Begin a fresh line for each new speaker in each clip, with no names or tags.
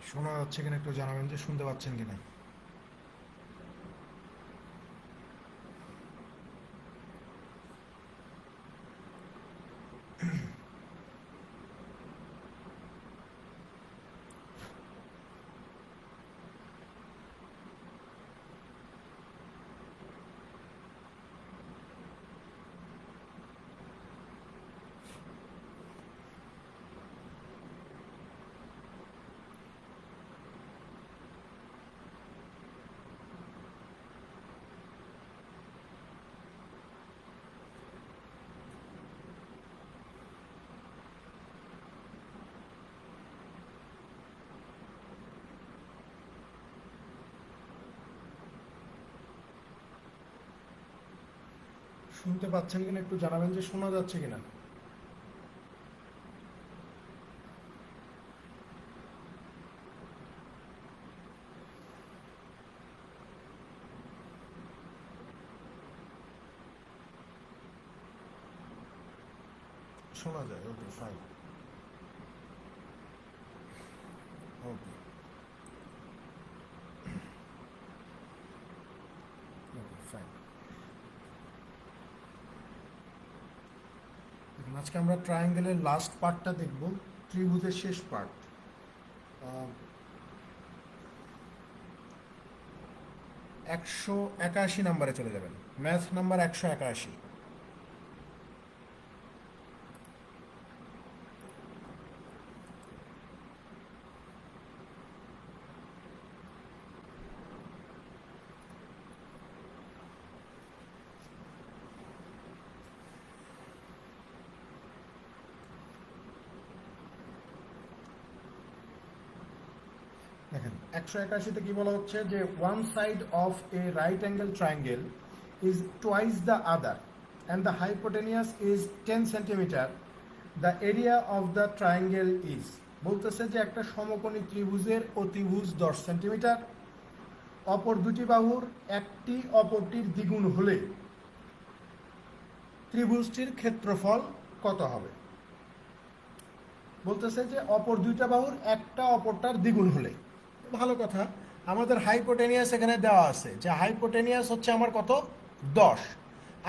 শোনা যাচ্ছে কিনা একটু জানাবেন, যে শুনতে পাচ্ছেন কিনা। শুনতে পাচ্ছেন কিনা একটু জানাবেন, যে শোনা যাচ্ছে কিনা। শোনা যায়, ওকে ফাইন। ওকে, ওকে ফাইন। দেখুন, আজকে আমরা ট্রায়াঙ্গেলের লাস্ট পার্টটা দেখব, ত্রিভুজের শেষ পার্ট। 181 নাম্বারে চলে যাবেন, ম্যাথ নাম্বার 181। দেখেন, 181-তে কি বলা হচ্ছে, যে one side of a right angle triangle is twice the other and the hypotenuse is 10 centimetre, the area of the triangle is. বলতেছে যে একটা সমকোণী ত্রিভুজের অতিভুজ 10 সেন্টিমিটার, অপর দুটি বাহুর একটি অপরটির দ্বিগুণ হলে ত্রিভুজটির ক্ষেত্রফল কত হবে। বলতেছে যে অপর দুইটা বাহুর একটা অপরটার দ্বিগুণ হলে। ভালো কথা, আমাদের হাইপোটেনিয়াস এখানে দেওয়া আছে, যে হাইপোটেনিয়াস হচ্ছে আমার কত, 10।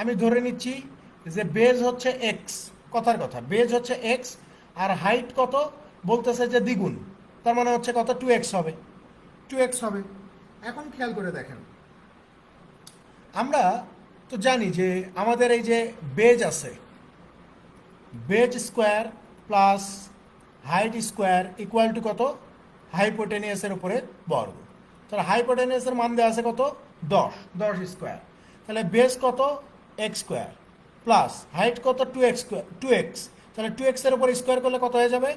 আমি ধরে নিচ্ছি যে বেজ হচ্ছে এক্স, কথার কথা বেজ হচ্ছে এক্স, আর হাইট কত, বলতেছে যে দ্বিগুণ, তার মানে হচ্ছে কত, 2x হবে, 2x হবে। এখন খেয়াল করে দেখেন, আমরা তো জানি যে আমাদের এই যে বেজ আছে, base square plus height square equal to কত, হাইপোটেনিয়াসের উপরে বর্গ। তাহলে হাইপোটেনিয়াসের মান দেওয়া আছে কত, 10, 10 স্কোয়ার। তাহলে বেস কত, এক্স স্কোয়ার, প্লাস হাইট কত, 2x। তাহলে 2x এর উপর স্কোয়ার করলে কত হয়ে যাবে,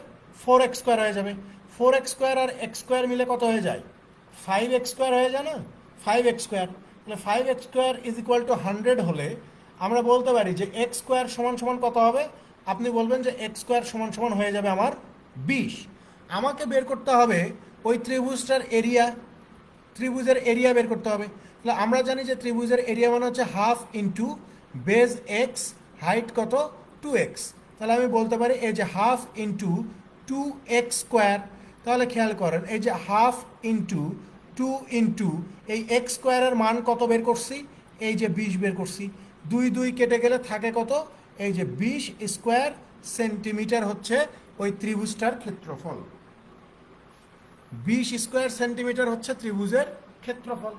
4x স্কোয়ার হয়ে যাবে। 4x স্কোয়ার আর এক্স স্কোয়ার মিলে কত হয়ে যায়, 5x স্কোয়ার হয়ে যায় না, 5x স্কোয়ার। তাহলে 5x square is equal two 100 হলে আমরা বলতে পারি যে এক্স স্কোয়ার সমান সমান কত হবে। আপনি বলবেন যে এক্স স্কোয়ার সমান সমান হয়ে যাবে আমার 20। আমাকে বের করতে হবে ওই ত্রিভুজটার এরিয়া, ত্রিভুজের এরিয়া বের করতে হবে। তাহলে আমরা জানি যে ত্রিভুজের এরিয়া মানে হচ্ছে half into base x, height কত, 2x। তাহলে আমি বলতে পারি এই যে হাফ ইন্টু 2x স্কোয়ার। তাহলে খেয়াল করেন, এই যে হাফ ইন্টু 2 ইন্টু এই এক্স স্কোয়ারের মান কত বের করছি, এই যে 20 বের করছি। 2 2 কেটে গেলে থাকে কত, এই যে 20 স্কোয়ার সেন্টিমিটার হচ্ছে ওই ত্রিভুজটার ক্ষেত্রফল। 20 স্কোয়ার সেন্টিমিটার হচ্ছে ত্রিভুজের ক্ষেত্রফল।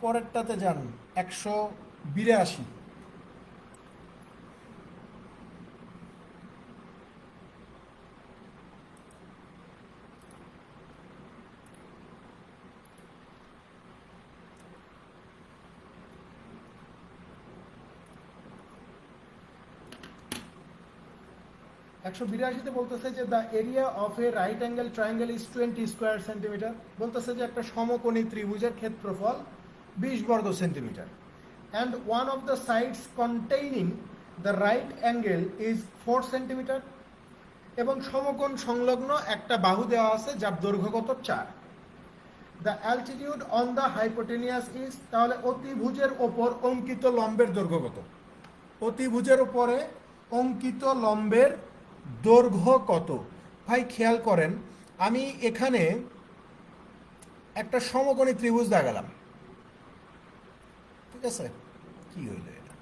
পরেরটাতে যান, 182। 182তে বলতেছে যে the area of a right angle triangle is 20 square centimetre. বলতেছে যে একটা সমকোণী ত্রিভুজের ক্ষেত্রফল 20 বর্গ centimetre. And one of the sides containing the right angle is 4 centimetre. এবং সমকোণ সংলগ্ন একটা বাহু দেওয়া আছে যার দৈর্ঘ্য কত 4। The altitude on the hypotenuse is, তাহলে অতিভুজের ওপর অঙ্কিত লম্বের দৈর্ঘ্য কত? অতিভুজের উপরে অঙ্কিত লম্বের দৈর্ঘ্য কত? ভাই খেয়াল করেন, আমি এখানে একটা সমকোণী ত্রিভুজ দেখালাম, ঠিক আছে? কি হইল এটা?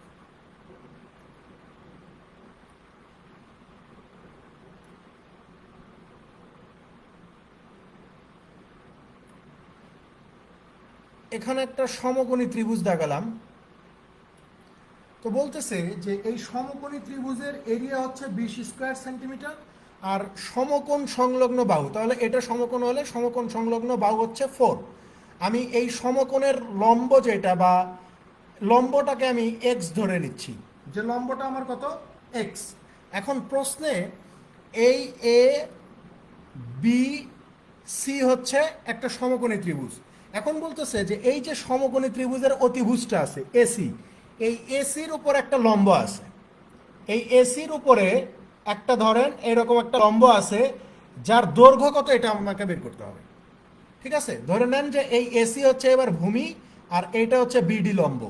এখানে একটা সমকোণী ত্রিভুজ দেখালাম, তো বলতেছে যে এই সমকোণী ত্রিভুজের এরিয়া হচ্ছে 20 স্কোয়ার সেন্টিমিটার আর সমকোণ সংলগ্ন বাহু, তাহলে এটা সমকোণ হলে সমকোণ সংলগ্ন বাহু হচ্ছে 4। আমি এই সমকোণের লম্ব যেটা বা লম্বটাকে আমি এক্স ধরে নিচ্ছি, যে লম্বটা আমার কত এক্স। এখন প্রশ্নে এই এ বি সি হচ্ছে একটা সমকোণী ত্রিভুজ। এখন বলতেছে যে এই যে সমকোণী ত্রিভুজের অতিভুজটা আছে এসি, এই এসির উপর একটা লম্ব আছে। এই এসির উপরে একটা ধরেন এরকম একটা লম্ব আছে যার দৈর্ঘ্য কত এটা আমাকে বের করতে হবে, ঠিক আছে? ধরে নেন যে এই এসি হচ্ছে এবার ভূমি আর এইটা হচ্ছে বিডি লম্ব।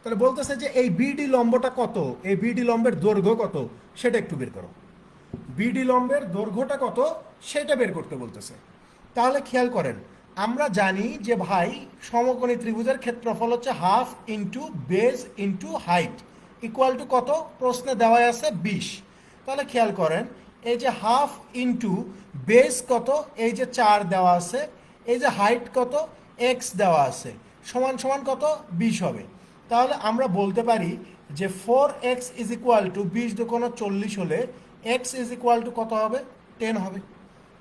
তাহলে বলতেছে যে এই বিডি লম্বটা কত, এই বিডি লম্বের দৈর্ঘ্য কত সেটা একটু বের করো। বিডি লম্বের দৈর্ঘ্যটা কত সেটা বের করতে বলতেছে। তাহলে খেয়াল করেন, আমরা জানি যে ভাই সমকোণী ত্রিভুজের ক্ষেত্রফল হচ্ছে half into base into height equal to কত? প্রশ্নে দেওয়া আছে 20। তাহলে খেয়াল করেন, এই যে হাফ ইন্টু বেজ কত, এই যে 4 দেওয়া আছে, এই যে হাইট কত এক্স দেওয়া আছে, সমান সমান কত 20 হবে। তাহলে আমরা বলতে পারি যে 4x ইজ ইকুয়াল টু 20 দুগুণ 40 হলে x ইজ ইকুয়াল টু কত হবে? 10 হবে।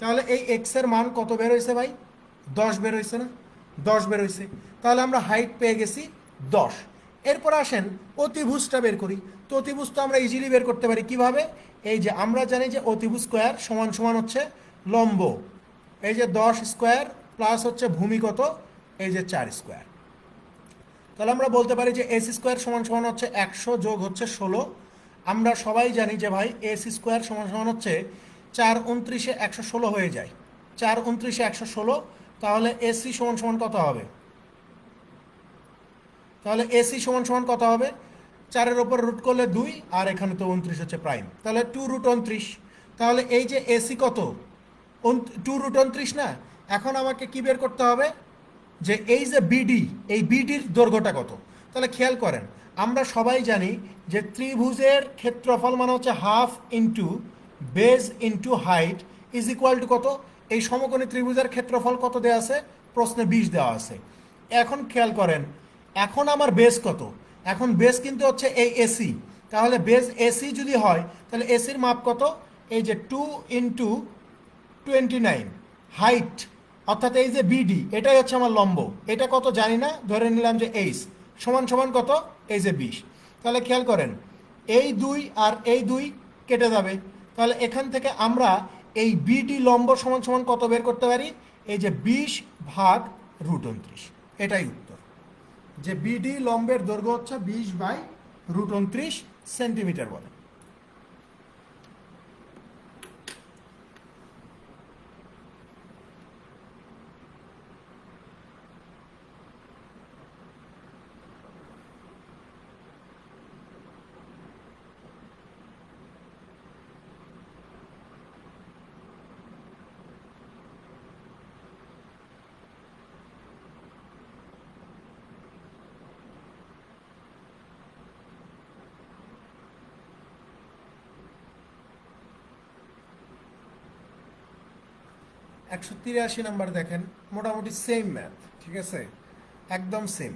তাহলে এই x এর মান কত বের হয়েছে ভাই? 10 বের হয়েছে না? 10 বের হয়েছে। তাহলে আমরা হাইট পেয়ে গেছি 10। এরপর আসেন অতিভুজটা বের করি। তো অতিভুজ তো আমরা ইজিলি বের করতে পারি কিভাবে? এই যে আমরা জানি যে অতিভুজ স্কোয়ার সমান সমান হচ্ছে লম্ব, এই যে 10 স্কোয়ার প্লাস হচ্ছে ভূমি কত, এই যে 4 স্কোয়ার। তাহলে আমরা বলতে পারি যে এসি স্কোয়ার সমান সমান হচ্ছে 100 যোগ হচ্ছে 16। আমরা সবাই জানি যে ভাই এসি স্কোয়ার সমান সমান হচ্ছে 4 29 116 হয়ে যায়, 4 29 116। তাহলে এসি সমান সমান কত হবে? তাহলে এসি সমান সমান কত হবে? 4-এর ওপর রুট করলে 2 আর এখানে তো 29 হচ্ছে প্রাইম, তাহলে 2√29। তাহলে এই যে এসি কত 2√29 না? এখন আমাকে কি বের করতে হবে যে এই যে বিডি, এই বিডির দৈর্ঘ্যটা কত? তাহলে খেয়াল করেন, আমরা সবাই জানি যে ত্রিভুজের ক্ষেত্রফল মানে হচ্ছে half into base into height is equal to কত? এই সমকোণী ত্রিভুজের ক্ষেত্রফল কত দেওয়া আছে? প্রশ্নে 20 দেওয়া আছে। এখন খেয়াল করেন, এখন আমার বেস কত? এখন বেস কিন্তু হচ্ছে এই এসি। তাহলে বেস এসি যদি হয় তাহলে এসির মাপ কত? এই যে 2 ইন্টু 29 হাইট, অর্থাৎ এই যে বিডি এটাই হচ্ছে আমার লম্ব, এটা কত জানি না, ধরে নিলাম যে এইচ সমান সমান কত, এই যে 20। তাহলে খেয়াল করেন, এই 2 আর এই 2 কেটে যাবে। তাহলে এখান থেকে আমরা এই বিডি লম্ব সমান সমান কত বের করতে পারি? এই যে 20 ভাগ √29, এটাই উত্তর। যে বিডি লম্বের দৈর্ঘ্য হচ্ছে 20/√29 সেন্টিমিটার বলে। একশো 83 নাম্বার দেখেন, মোটামুটি সেম ম্যাথ, ঠিক আছে, একদম সেম।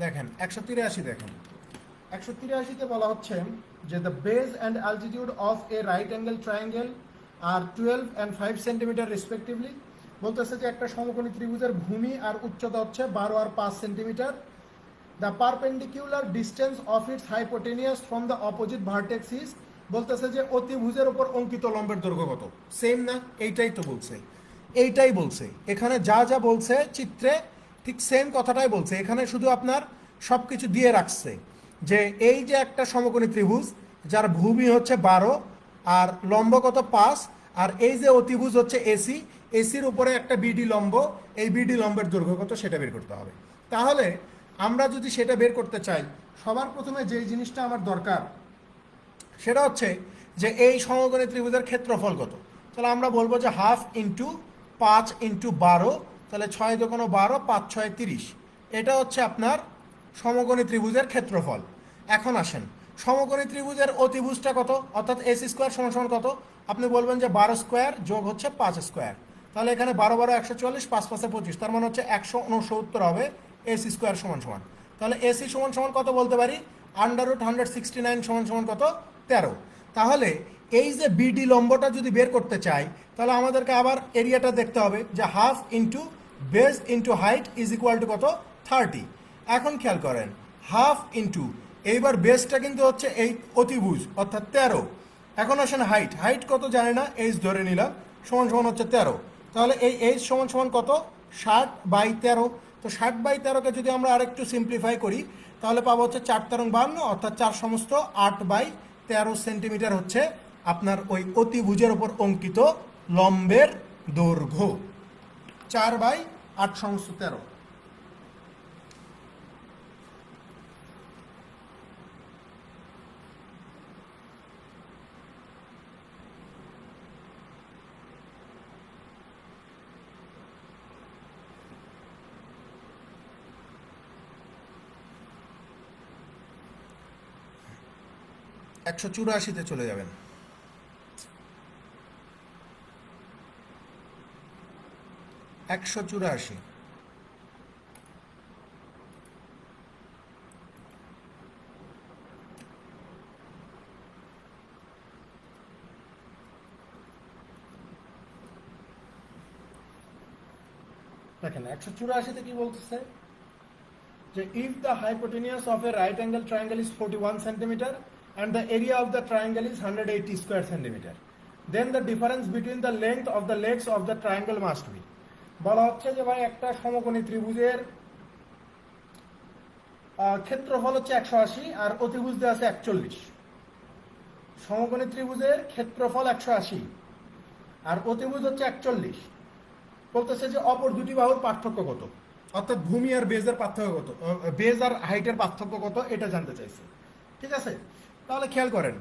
দেখেন 183 দেখেন 183-তে বলা হচ্ছে যে the base and altitude of a right angle triangle are 12 and 5 centimetre respectively. বলতেছে যে একটা সমকোণী ত্রিভুজের ভূমি আর উচ্চতা হচ্ছে 12 আর 5 centimetre. The perpendicular distance of its hypotenuse from the opposite vertex is, বলতেছে যে অতিভুজের উপর অঙ্কিত লম্বের দৈর্ঘ্য কত। সেম না? এইটাই তো বলছে, এইটাই বলছে এখানে যা যা বলছে চিত্রে ঠিক সেম কথাটাই বলছে। এখানে শুধু আপনার সব কিছু দিয়ে রাখছে যে এই যে একটা সমকোণী ত্রিভুজ যার ভূমি হচ্ছে 12 আর লম্ব কত 5, আর এই যে অতিভুজ হচ্ছে এসি, এসির উপরে একটা বিডি লম্ব, এই বিডি লম্বের দৈর্ঘ্য কত সেটা বের করতে হবে। তাহলে আমরা যদি সেটা বের করতে চাই, সবার প্রথমে যেই জিনিসটা আমার দরকার সেটা হচ্ছে যে এই সমকোণী ত্রিভুজের ক্ষেত্রফল কত। তাহলে আমরা বলবো যে 1/2 ইন্টু 5 ইন্টু 12, তাহলে 6 দোকানো 12, 5 6 30। এটা হচ্ছে আপনার সমকোণী ত্রিভুজের ক্ষেত্রফল। এখন আসেন সমকোণী ত্রিভুজের অতিভুজটা কত, অর্থাৎ এসি স্কোয়ার সমান সমান কত। আপনি বলবেন যে 12 স্কোয়ার যোগ হচ্ছে 5 স্কোয়ার, তাহলে এখানে 12 12 144, 5 5 25, তার মানে হচ্ছে 169 হবে এসি স্কোয়ার সমান সমান। তাহলে এসি সমান সমান কত বলতে পারি, √169 সমান সমান কত 13। তাহলে এই যে বিডি লম্বটা যদি বের করতে চাই, তাহলে আমাদেরকে আবার এরিয়াটা দেখতে হবে যে 1/2 into base into height is equal to কত 30। এখন খেয়াল করেন 1/2 ইন্টু, এইবার বেসটা কিন্তু হচ্ছে এই অতিভুজ অর্থাৎ 13। এখন আসেন হাইট, হাইট কত জানি না, এইচ ধরে নিলাম, সমান সমান হচ্ছে 13। তাহলে এই এইচ সমান সমান কত 60/13। তো 60/13কে যদি আমরা আরেকটু সিম্পলিফাই করি তাহলে পাবো হচ্ছে 4 তেরং 52, অর্থাৎ 4 সমস্ত 8/13 সেন্টিমিটার হচ্ছে আপনার ওই অতিভুজের ওপর অঙ্কিত লম্বের দৈর্ঘ্য। 4/8 সমস্ত 13। একশো চুরাশিতে চলে যাবেন। একশো চুরাশি, দেখেন 184-তে কি বলতেছে যে if the hypotenuse of a right angle triangle is 41 centimeter and the area of the triangle is 180 square centimeter, then the difference between the length of the legs of the triangle must be। বলা হচ্ছে যে ভাই একটা সমকোণী ত্রিভুজের ক্ষেত্রফল হচ্ছে 180 আর অতিভুজ দেওয়া আছে 41। সমকোণী ত্রিভুজের ক্ষেত্রফল 180 আর অতিভুজ হচ্ছে 41। বলতেছে যে অপর দুটি বাহুর পার্থক্য কত, অর্থাৎ ভূমি আর বেজের পার্থক্য কত, বেজ আর হাইটের পার্থক্য কত এটা জানতে চাইছে। ঠিক আছে, তাহলে খেয়াল করেন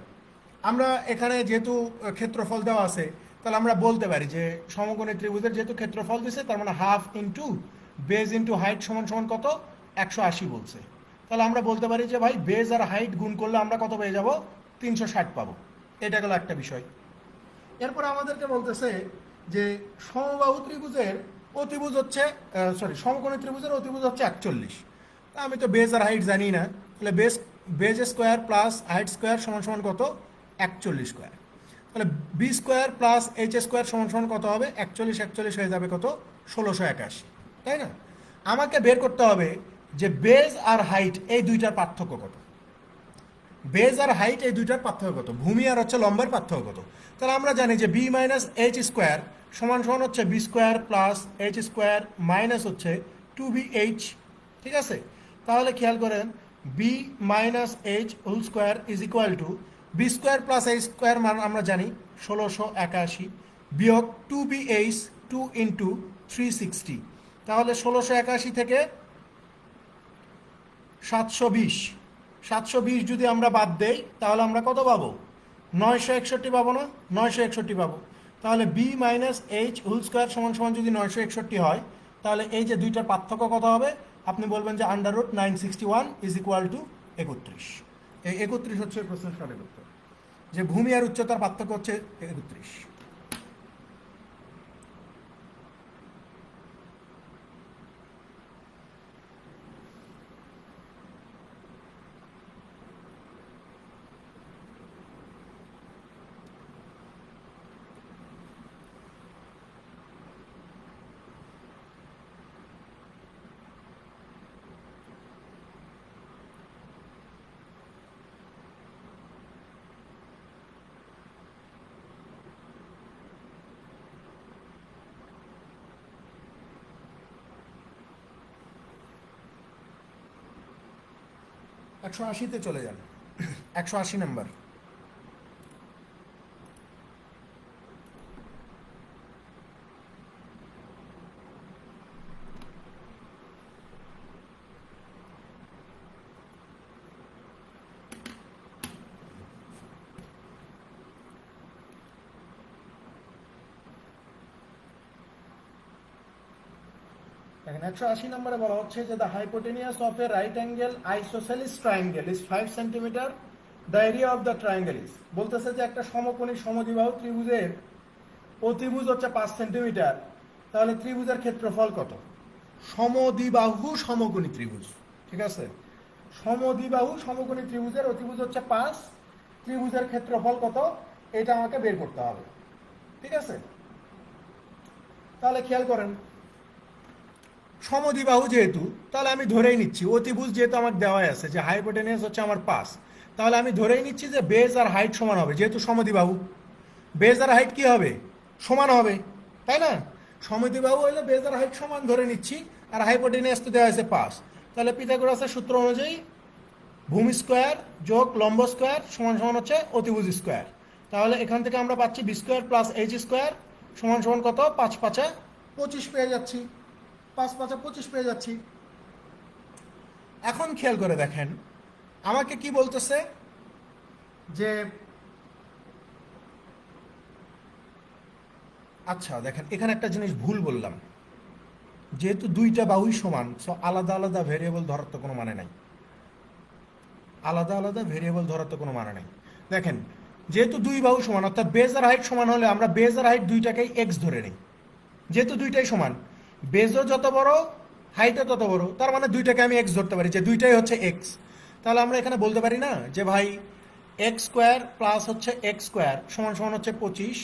আমরা এখানে যেহেতু ক্ষেত্রফল দেওয়া আছে, তাহলে আমরা বলতে পারি যে সমকোণী ত্রিভুজের যেহেতু ক্ষেত্রফল দিছে, তার মানে 1/2 ইন্টু বেজ ইন্টু হাইট সমান সমান কত 180 বলছে। তাহলে আমরা বলতে পারি যে ভাই বেজ আর হাইট গুণ করলে আমরা কত পেয়ে যাব 360 পাবো। এটা গেল একটা বিষয়। এরপর আমাদেরকে বলতেছে যে সমবাহু ত্রিভুজের অতিভুজ হচ্ছে সমকোণী ত্রিভুজের অতিভুজ হচ্ছে 41। আমি তো বেজ আর হাইট জানি না, তাহলে base square plus height square সমান সমান কত 41 স্কোয়ার। তাহলে b square plus h square সমান সমান কত হবে 41 41 হয়ে যাবে কত 1681, তাই না? আমাকে বের করতে হবে যে বেজ আর হাইট এই দুইটার পার্থক্য কত। বেজ আর হাইট এই দুইটার পার্থক্য কত, ভূমি আর হচ্ছে লম্বের পার্থক্য কত। তাহলে আমরা জানি যে বি মাইনাস এইচ স্কোয়ার সমান সমান হচ্ছে b square plus h square minus হচ্ছে 2bh। ঠিক আছে, তাহলে খেয়াল করেন b minus h whole square is equal to b square plus h square মান আমরা জানি 1681 বিয়োগ 2bh 2 ইন্টু 360। তাহলে 1681 থেকে 720 যদি আমরা বাদ দেই তাহলে আমরা কত পাবো 961 পাবো না, 961 পাবো। তাহলে b minus h whole square সমান সমান যদি 961 হয়, তাহলে এই যে দুইটার পার্থক্য কত হবে, আপনি বলবেন যে √961 ইজ ইকুয়াল টু 31। এই 31 হচ্ছে প্রশ্নের সঠিক উত্তর, যে ভূমি আর উচ্চতার পার্থক্য হচ্ছে 31। 180-তে চলে যান। 180 নাম্বার। দেখেন 180 নম্বরে বলা হচ্ছে যে the hypotenuse of a right angle isosceles triangle is 5 centimetre, the area of the triangle is, বলতেছে যে একটা সমকোণী সমদ্বিবাহু ত্রিভুজের অতিভুজ হচ্ছে 5 সেন্টিমিটার, তাহলে ত্রিভুজের ক্ষেত্রফল কত? সমদ্বিবাহু সমকোণী ত্রিভুজ, ঠিক আছে, সমদ্বিবাহু সমকোণী ত্রিভুজের অতিভুজ হচ্ছে 5, ত্রিভুজের ক্ষেত্রফল কত এটা আমাকে বের করতে হবে, ঠিক আছে। তাহলে খেয়াল করেন, সমদ্বিবাহু যেহেতু, তাহলে আমি ধরেই নিচ্ছি অতিভুজ যেহেতু আমার দেওয়াই আছে যে হাইপোটেনিয়াস হচ্ছে আমার 5, তাহলে আমি ধরেই নিচ্ছি যে বেজ আর হাইট সমান হবে, যেহেতু সমদ্বিবাহু বেজ আর হাইট কি হবে? সমান হবে, তাই না? সমদ্বিবাহু হলে বেজ আর হাইট সমান ধরে নিচ্ছি, আর হাইপোটেনিয়াস তো দেওয়া আছে 5, তাহলে পিথাগোরাসের সূত্র অনুযায়ী ভূমি স্কোয়ার যোগ লম্ব স্কোয়ার সমান সমান হচ্ছে অতিভুজ স্কোয়ার। তাহলে এখান থেকে আমরা পাচ্ছি b square plus h square সমান সমান কত? 5 5 25 পেয়ে যাচ্ছি, 5 5 25 পেয়ে যাচ্ছি। এখন খেয়াল করে দেখেন আমাকে কি বলতেছে যে, আচ্ছা দেখেন এখানে একটা জিনিস ভুল বললাম, যেহেতু দুইটা বাহুই সমান, সো আলাদা আলাদা ভেরিয়েবল ধরার তো কোনো মানে নাই, আলাদা আলাদা ভেরিয়েবল ধরার তো কোনো মানে নাই। দেখেন যেহেতু দুই বাহু সমান, অর্থাৎ বেজ আর হাইট সমান হলে আমরা বেজ আর হাইট দুইটাকেই এক্স ধরে নিই, যেহেতু দুইটাই সমান, বেজও যত বড় হাইটও তত বড়, তার মানে দুইটাকে আমি এক্স ধরতে পারি, যে দুইটাই হচ্ছে এক্স। তাহলে আমরা এখানে বলতে পারি না যে ভাই এক্স স্কোয়ার প্লাস হচ্ছে এক্স স্কোয়ার সমান সমান হচ্ছে 25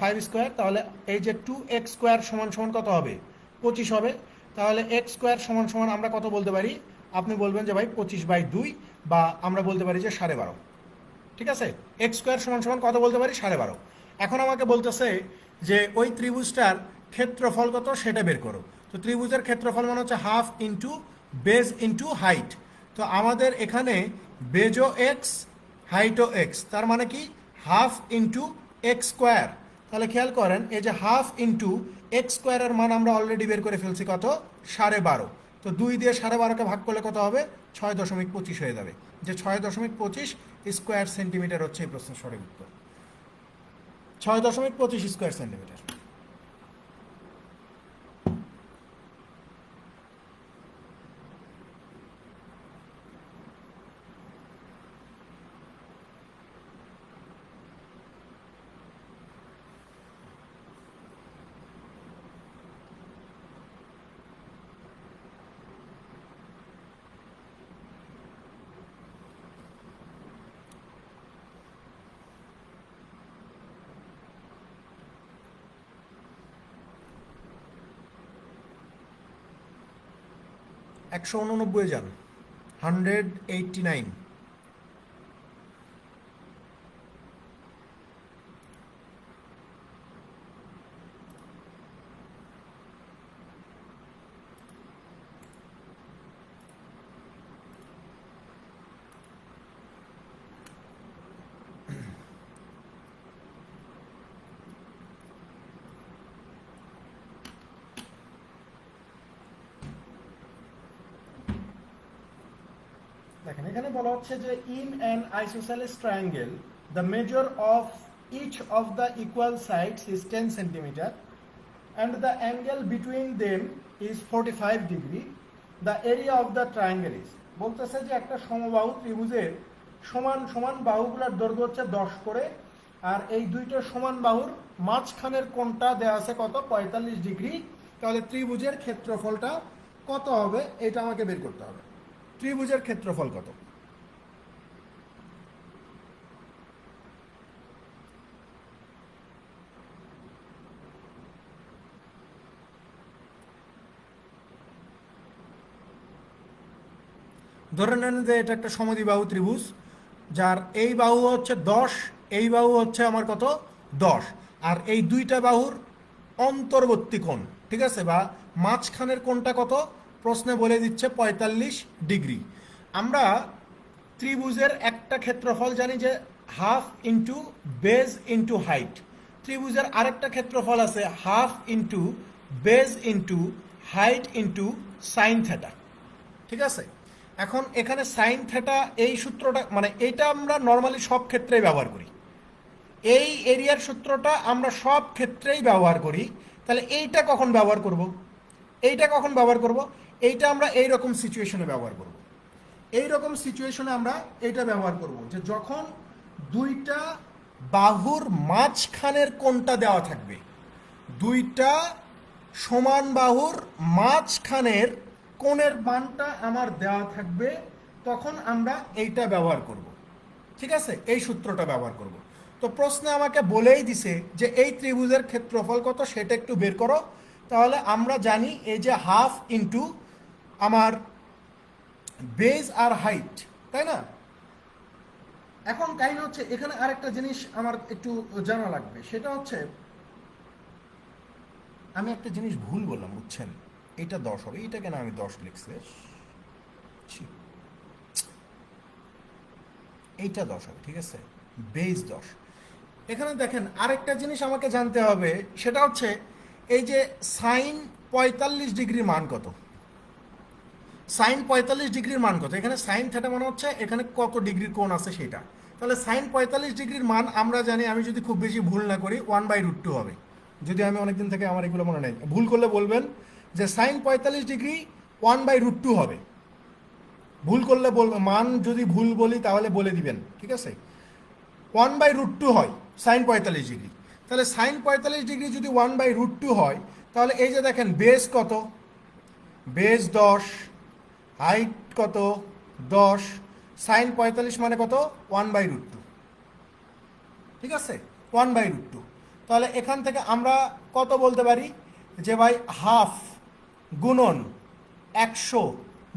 5 স্কোয়ার, তাহলে এই যে 2x স্কোয়ার সমান সমান কত হবে? 25 হবে। তাহলে এক্স স্কোয়ার সমান সমান আমরা কত বলতে পারি? আপনি বলবেন যে ভাই 25/2, বা আমরা বলতে পারি যে 12.5, ঠিক আছে। এক্স স্কোয়ার সমান সমান কত বলতে পারি? 12.5। এখন আমাকে বলতেছে যে ওই ত্রিভুজটার ক্ষেত্রফল কত সেটা বের করো। তো ত্রিভুজের ক্ষেত্রফল মানে হচ্ছে half into base into height. তো আমাদের এখানে বেজও এক্স হাইটও এক্স, তার মানে কি হাফ ইন্টু এক্স স্কোয়ার। তাহলে খেয়াল করেন এই যে হাফ ইন্টু এক্স স্কোয়ারের মান আমরা অলরেডি বের করে ফেলছি কত? 12.5। তো 2 দিয়ে 12.5কে ভাগ করলে কত হবে? 6.25 হয়ে যাবে, যে 6.25 স্কোয়ার সেন্টিমিটার হচ্ছে এই প্রশ্নের সঠিক উত্তর। 6.25 স্কোয়ার সেন্টিমিটার। একশো 89 যান, 189। দেখেন এখানে বলা হচ্ছে যে in an isosceles triangle the measure of each of the equal sides is 10 centimetre and the angle between them is 45 degree, the area of the triangle is, বলতেছে যে একটা সমবাহু ত্রিভুজের সমান সমান বাহুগুলোর দৈর্ঘ্য হচ্ছে 10 করে, আর এই দুইটা সমান বাহুর মাঝখানের কোণটা দেওয়া আছে কত? 45 ডিগ্রি। তাহলে ত্রিভুজের ক্ষেত্রফলটা কত হবে এটা আমাকে বের করতে হবে। ত্রিভুজের ক্ষেত্রফল কত? ধরে নেন যে এটা একটা সমদ্বিবাহু ত্রিভুজ, যার এই বাহু হচ্ছে 10, এই বাহু হচ্ছে আমার কত? 10, আর এই দুইটা বাহুর অন্তর্বর্তী কোণ, ঠিক আছে, বা মাঝখানের কোণটা কত? প্রশ্নে বলে দিচ্ছে 45 ডিগ্রি। আমরা ত্রিভুজের একটা ক্ষেত্রফল জানি যে half into base into height, ত্রিভুজের আরেকটা ক্ষেত্রফল আছে half into base into height into sine theta. ঠিক আছে, এখন এখানে সাইন থিটা এই সূত্রটা মানে এটা আমরা নর্মালি সব ক্ষেত্রেই ব্যবহার করি, এই এরিয়ার সূত্রটা আমরা সব ক্ষেত্রেই ব্যবহার করি। তাহলে এইটা কখন ব্যবহার করব, এইটা কখন ব্যবহার করব, এইটা আমরা এই রকম সিচুয়েশনে ব্যবহার করব। এই রকম সিচুয়েশনে আমরা এইটা ব্যবহার করব যে যখন দুইটা বাহুর মাঝখানের কোণটা দেওয়া থাকবে, দুইটা সমান বাহুর মাঝখানের কোণের মানটা আমার দেওয়া থাকবে, তখন আমরা এইটা ব্যবহার করব। ঠিক আছে, এই সূত্রটা ব্যবহার করব। তো প্রশ্নে আমাকে বলেই দিছে যে এই ত্রিভুজের ক্ষেত্রফল কত সেটা একটু বের করো। তাহলে আমরা জানি এই যে হাফ ইন্টু আমার বেজ আর হাইট, তাই না? এখন কাহিনী হচ্ছে এখানে আরেকটা জিনিস আমার একটু জানা লাগবে, সেটা হচ্ছে আমি একটা জিনিস ভুল বললাম, বুঝছেন? এটা 10 হবে, এটা কেন আমি 10 লিখছি, এইটা 10 হবে। ঠিক আছে, বেজ 10। এখানে দেখেন আরেকটা জিনিস আমাকে জানতে হবে, সেটা হচ্ছে এই যে সাইন 45 ডিগ্রির মান কত, সাইন 45 ডিগ্রির মান কত, এখানে সাইন থিটা মানে হচ্ছে এখানে কত ডিগ্রির কোণ আছে সেটা। তাহলে সাইন 45 ডিগ্রির মান আমরা জানি, আমি যদি খুব বেশি ভুল না করি 1/√2 হবে, যদি আমি অনেকদিন থেকে আমার এগুলো মনে নেই, ভুল করলে বলবেন যে সাইন 45 ডিগ্রি 1/√2 হবে, ভুল করলে বলবেন, মান যদি ভুল বলি তাহলে বলে দিবেন। ঠিক আছে, 1/√2 হয় সাইন 45 ডিগ্রি। তাহলে সাইন 45 ডিগ্রি যদি 1/√2 হয়, তাহলে এই যে দেখেন বেস কত, বেস 10, হাইট কত 10, সাইন 45 মানে কত 1/√2। ঠিক আছে, 1/√2। তাহলে এখান থেকে আমরা কত বলতে পারি যে ভাই হাফ গুণন 100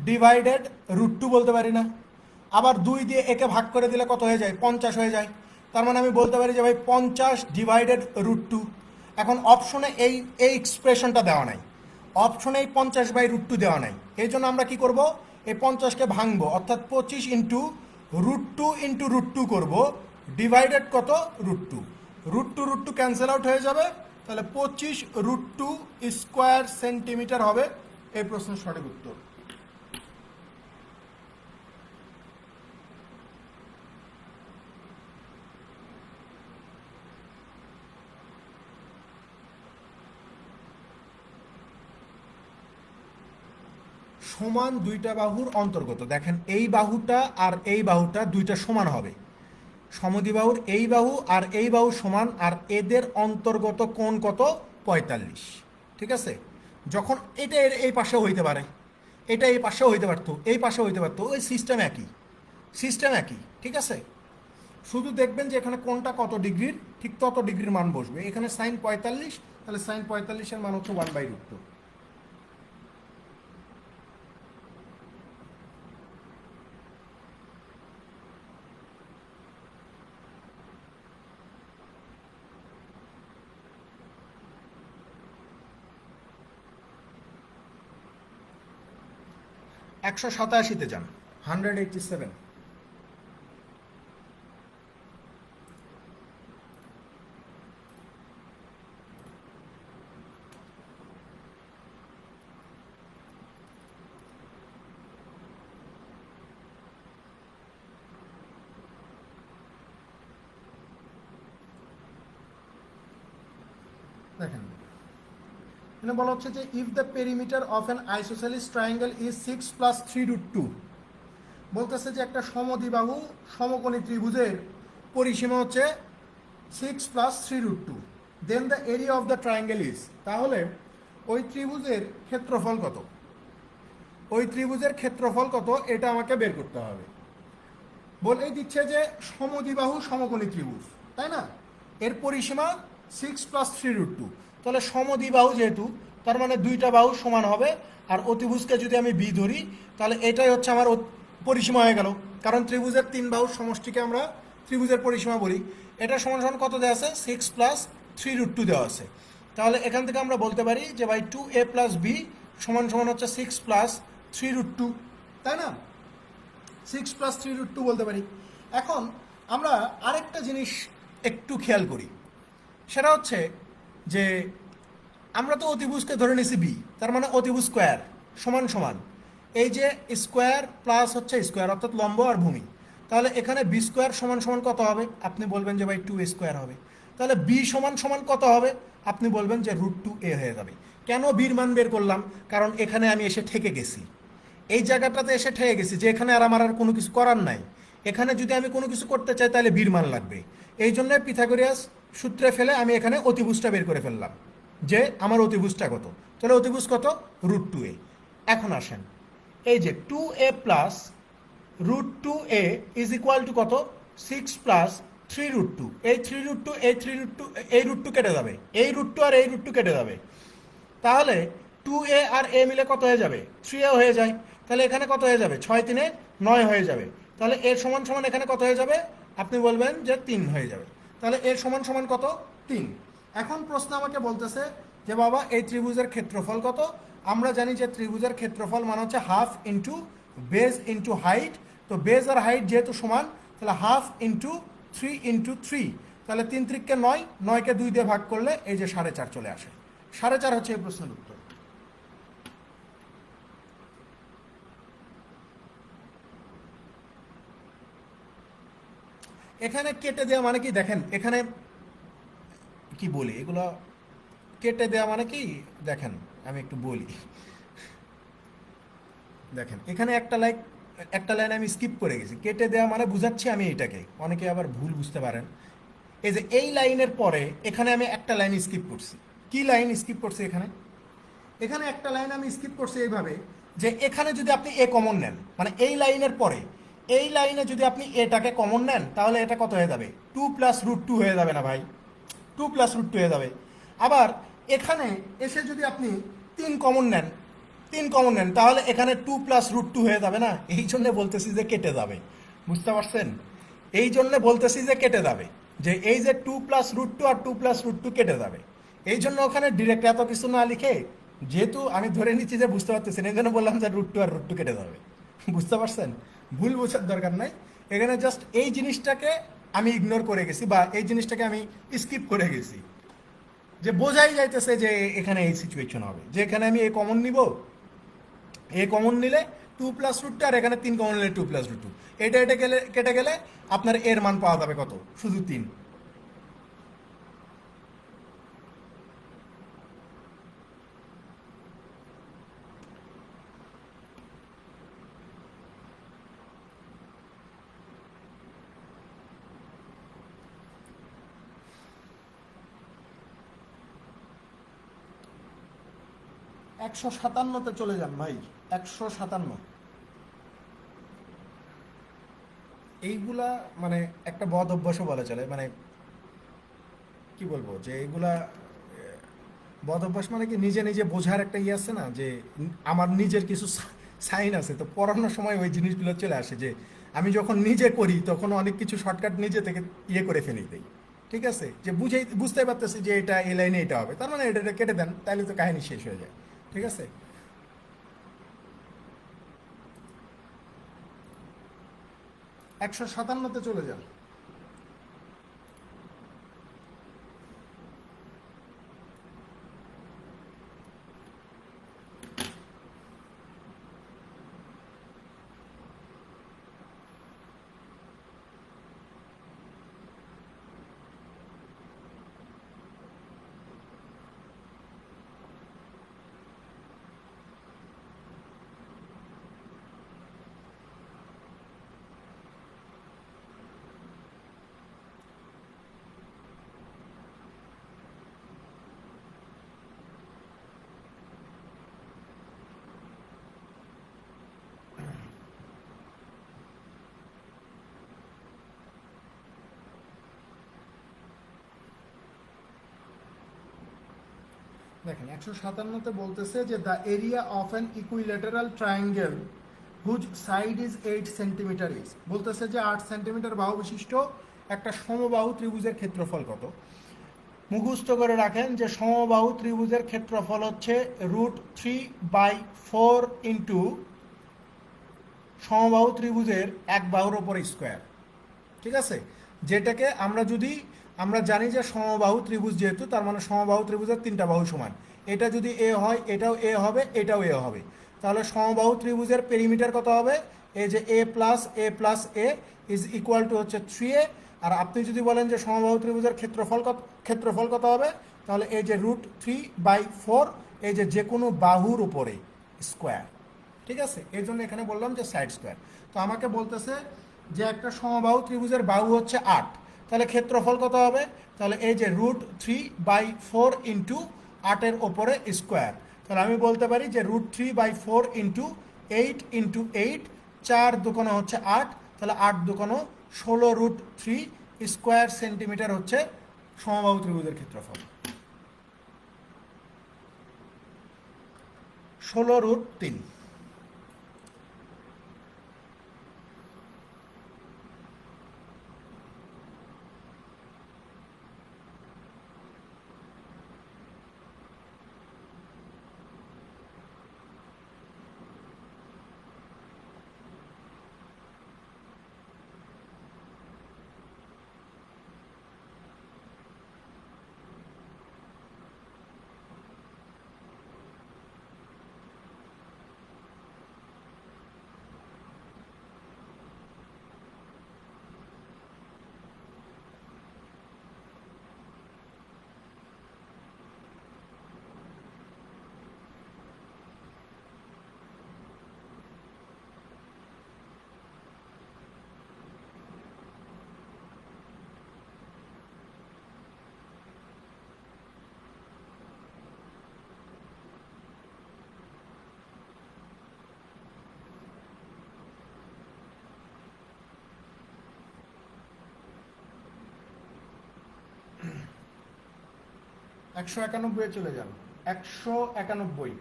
ডিভাইডেড √2 বলতে পারি না? আবার 2 দিয়ে একে ভাগ করে দিলে কত হয়ে যায়, 50 হয়ে যায়। তার মানে আমি বলতে পারি যে ভাই 50 ডিভাইডেড √2। এখন অপশনে এই এক্সপ্রেশনটা দেওয়া নাই, অপশনে এই 50/√2 দেওয়া নাই, এই জন্য আমরা কি করব, এই 50কে ভাঙবো, অর্থাৎ 25 ইন্টু √2 ইন্টু √2 করবো, ডিভাইডেড কত √2, √2 ক্যান্সেল আউট হয়ে যাবে। তাহলে 25 √2 স্কোয়ার সেন্টিমিটার হবে এই প্রশ্নের সঠিক উত্তর। সমান দুইটা বাহুর অন্তর্গত, দেখেন এই বাহুটা আর এই বাহুটা দুইটা সমান হবে, সমদ্বিবাহুর এই বাহু আর এই বাহু সমান, আর এদের অন্তর্গত কোণ কত 45। ঠিক আছে, যখন এটা এর এই পাশেও হইতে পারে, এটা এই পাশেও হইতে পারতো, এই পাশেও হইতে পারতো, ওই সিস্টেম একই, সিস্টেম একই। ঠিক আছে, শুধু দেখবেন যে এখানে কোণটা কত ডিগ্রির, ঠিক তত ডিগ্রির মান বসবে। এখানে সাইন 45, তাহলে সাইন 45-এর মান হচ্ছে 1/√2। একশো 87-তে যান, 187। দেখেন এখানে বলা হচ্ছে যে if the perimeter of an isosceles triangle is 6 + 3√2, বলতেছে যে একটা সমদ্বিবাহু সমকোণী ত্রিভুজের পরিসীমা হচ্ছে 6 + 3√2, then the area of the triangle is, তাহলে ওই ত্রিভুজের ক্ষেত্রফল কত, ওই ত্রিভুজের ক্ষেত্রফল কত এটা আমাকে বের করতে হবে। বলেই দিচ্ছে যে সমদ্বিবাহু সমকোণী ত্রিভুজ, তাই না, এর পরিসীমা 6 + 3√2, তাহলে সমদ্বিবাহু যেহেতু তার মানে দুইটা বাহু সমান হবে, আর অতিভুজকে যদি আমি বি ধরি তাহলে এটাই হচ্ছে আমার পরিসীমা হয়ে গেল, কারণ ত্রিভুজের তিন বাহুর সমষ্টিকে আমরা ত্রিভুজের পরিসীমা বলি। এটা সমান সমান কত দেওয়া আছে, 6 + 3√2 দেওয়া আছে। তাহলে এখান থেকে আমরা বলতে পারি যে ভাই 2a + b সমান সমান হচ্ছে 6 + 3√2, তাই না? 6+3√2 বলতে পারি। এখন আমরা আরেকটা জিনিস একটু খেয়াল করি, সেটা হচ্ছে যে আমরা তো অতিভুজকে ধরে নিছি বি, তার মানে অতিভুজ স্কোয়ার সমান সমান এই যে স্কোয়ার প্লাস হচ্ছে স্কোয়ার অর্থাৎ লম্ব আর ভূমি। তাহলে এখানে বি স্কোয়ার সমান সমান কত হবে? আপনি বলবেন যে ভাই 2a স্কোয়ার হবে। তাহলে বি সমান সমান কত হবে? আপনি বলবেন যে √2a হয়ে যাবে। কেন বির মান বের করলাম? কারণ এখানে আমি এসে ঠেকে গেছি, এই জায়গাটাতে এসে ঠেকে গেছি যে এখানে আর আমার আর কোনো কিছু করার নাই। এখানে যদি আমি কোনো কিছু করতে চাই তাহলে বির মান লাগবে। এই জন্য পিথাগোরাস সূত্রে ফেলে আমি এখানে অতিভুজটা বের করে ফেললাম যে আমার অতিভুজটা কত। তাহলে অতিভুজ কত? √2a। এখন আসেন, এই যে 2a plus √2a is equal to কত? 6+3√2। এই 3√2 এই √2 কেটে যাবে, এই √2 আর এই √2 কেটে যাবে। তাহলে 2a আর a মিলে কত হয়ে যাবে? 3a হয়ে যায়। তাহলে এখানে কত হয়ে যাবে? 6 3 9 হয়ে যাবে। তাহলে এর সমান সমান এখানে কত হয়ে যাবে? আপনি বলবেন যে 3 হয়ে যাবে। তাহলে এর সমান সমান কত? 3। এখন প্রশ্ন আমাকে বলতেছে যে বাবা এই ত্রিভুজের ক্ষেত্রফল কত? আমরা জানি যে ত্রিভুজের ক্ষেত্রফল মানে হচ্ছে half into base into height. তো বেজ আর হাইট যেহেতু সমান, তাহলে হাফ ইন্টু 3 ইন্টু 3, তাহলে 3 3 9, 9কে 2 দিয়ে ভাগ করলে এই যে 4.5 চলে আসে। 4.5 হচ্ছে এই প্রশ্নের উত্তর। এখানে কেটে দেওয়া মানে কি দেখেন, এখানে কি বলি এগুলো কেটে দেওয়া মানে কি দেখেন, আমি একটু বলি। দেখেন এখানে একটা লাইন আমি স্কিপ করে গেছি। কেটে দেওয়া মানে বুঝাচ্ছি আমি এটাকে, অনেকে আবার ভুল বুঝতে পারেন। এই যে এই লাইনের পরে এখানে আমি একটা লাইন স্কিপ করছি। কি লাইন স্কিপ করছি? এখানে এখানে একটা লাইন আমি স্কিপ করছি এইভাবে যে এখানে যদি আপনি এ কমন নেন, মানে এই লাইনের পরে এই লাইনে যদি আপনি এটাকে কমন নেন, তাহলে এটা কত হয়ে যাবে? 2+√2 হয়ে যাবে না ভাই? 2+√2 হয়ে যাবে। আবার এখানে এসে যদি আপনি 3 কমন নেন, 3 কমন নেন, তাহলে এখানে 2+√2 হয়ে যাবে না? এই জন্য বলতেছি যে কেটে যাবে। বুঝতে পারছেন? এই জন্য বলতেছি যে কেটে যাবে, যে এই যে 2+√2 আর 2+√2 কেটে যাবে। এই জন্য ওখানে ডিরেক্ট এত কিছু না লিখে, যেহেতু আমি ধরে নিচ্ছি যে বুঝতে পারতেছেন, এই জন্য বললাম যে √2 আর √2 কেটে যাবে। বুঝতে পারছেন? ভুল বোঝার দরকার নাই। এখানে জাস্ট এই জিনিসটাকে আমি ইগনোর করে গেছি, বা এই জিনিসটাকে আমি স্কিপ করে গেছি, যে বোঝাই যাইতেছে যে এখানে এই সিচুয়েশন হবে, যে এখানে আমি এ কমন নিব, এ কমন নিলে 2+√2, আর এখানে 3 কমন নিলে 2+√2, এটা এটা গেলে কেটে গেলে আপনার এর মান পাওয়া যাবে কত? শুধু 3। একশো 57তে চলে যান ভাই, 157। এইগুলা মানে একটা বদ অভ্যাসও বলা চলে, মানে কি বলবো, যে এইগুলা বদ অভ্যাস মানে কি, নিজে নিজে বোঝার একটা ইয়ে আছে না, যে আমার নিজের কিছু সাইন আছে, তো পড়ানোর সময় ওই জিনিসগুলো চলে আসে, যে আমি যখন নিজে করি তখন অনেক কিছু শর্টকাট নিজে থেকে ইয়ে করে ফেলে দেই। ঠিক আছে, যে বুঝতে পারতেছি যে এটা এই লাইনে এটা হবে, তার মানে এটা কেটে দেন, তাহলে তো কাহিনী শেষ হয়ে যায়। ঠিক আছে, 157তে চলে যান। দেখেন 157তে বলতেছে যে the area of an equilateral triangle whose side is 8 centimetre is, বলতেছে যে 8 সেন্টিমিটার বাহু বিশিষ্ট একটা সমবাহু ত্রিভুজের ক্ষেত্রফল কত। মুখস্থ করে রাখেন যে সমবাহু ত্রিভুজের ক্ষেত্রফল হচ্ছে √3/4 ইন্টু সমবাহু ত্রিভুজের এক বাহুর ওপর স্কোয়ার। ঠিক আছে, যেটাকে আমরা জানি যে সমবাহু ত্রিভুজ যেহেতু, তার মানে সমবাহু ত্রিভুজের তিনটা বাহু সমান। এটা যদি এ হয়, এটাও এ হবে, এটাও এ হবে। তাহলে সমবাহু ত্রিভুজের পেরিমিটার কত হবে? এই যে এ ইজ ইকুয়াল টু হচ্ছে 3a। আর আপনি যদি বলেন যে সমবাহু ত্রিভুজের ক্ষেত্রফল কত হবে, তাহলে এই যে √3/4, এই যে কোনো বাহুর উপরে স্কোয়ার। ঠিক আছে, এই জন্য এখানে বললাম যে সাইড স্কোয়ার। তো আমাকে বলতেছে যে একটা সমবাহু ত্রিভুজের বাহু হচ্ছে 8, তাহলে ক্ষেত্রফল কত হবে? তাহলে এই যে √3/4 ইন্টু 8-এর ওপরে স্কোয়ার। তাহলে আমি বলতে পারি যে √3/4 ইন্টু 8 4 দুকোনো হচ্ছে 8, তাহলে 8 দুকোনো 16√3 স্কোয়ার সেন্টিমিটার হচ্ছে সমবাহু ত্রিভুজের ক্ষেত্রফল। 16√3। একশো একানব্বই চলে যান। 191।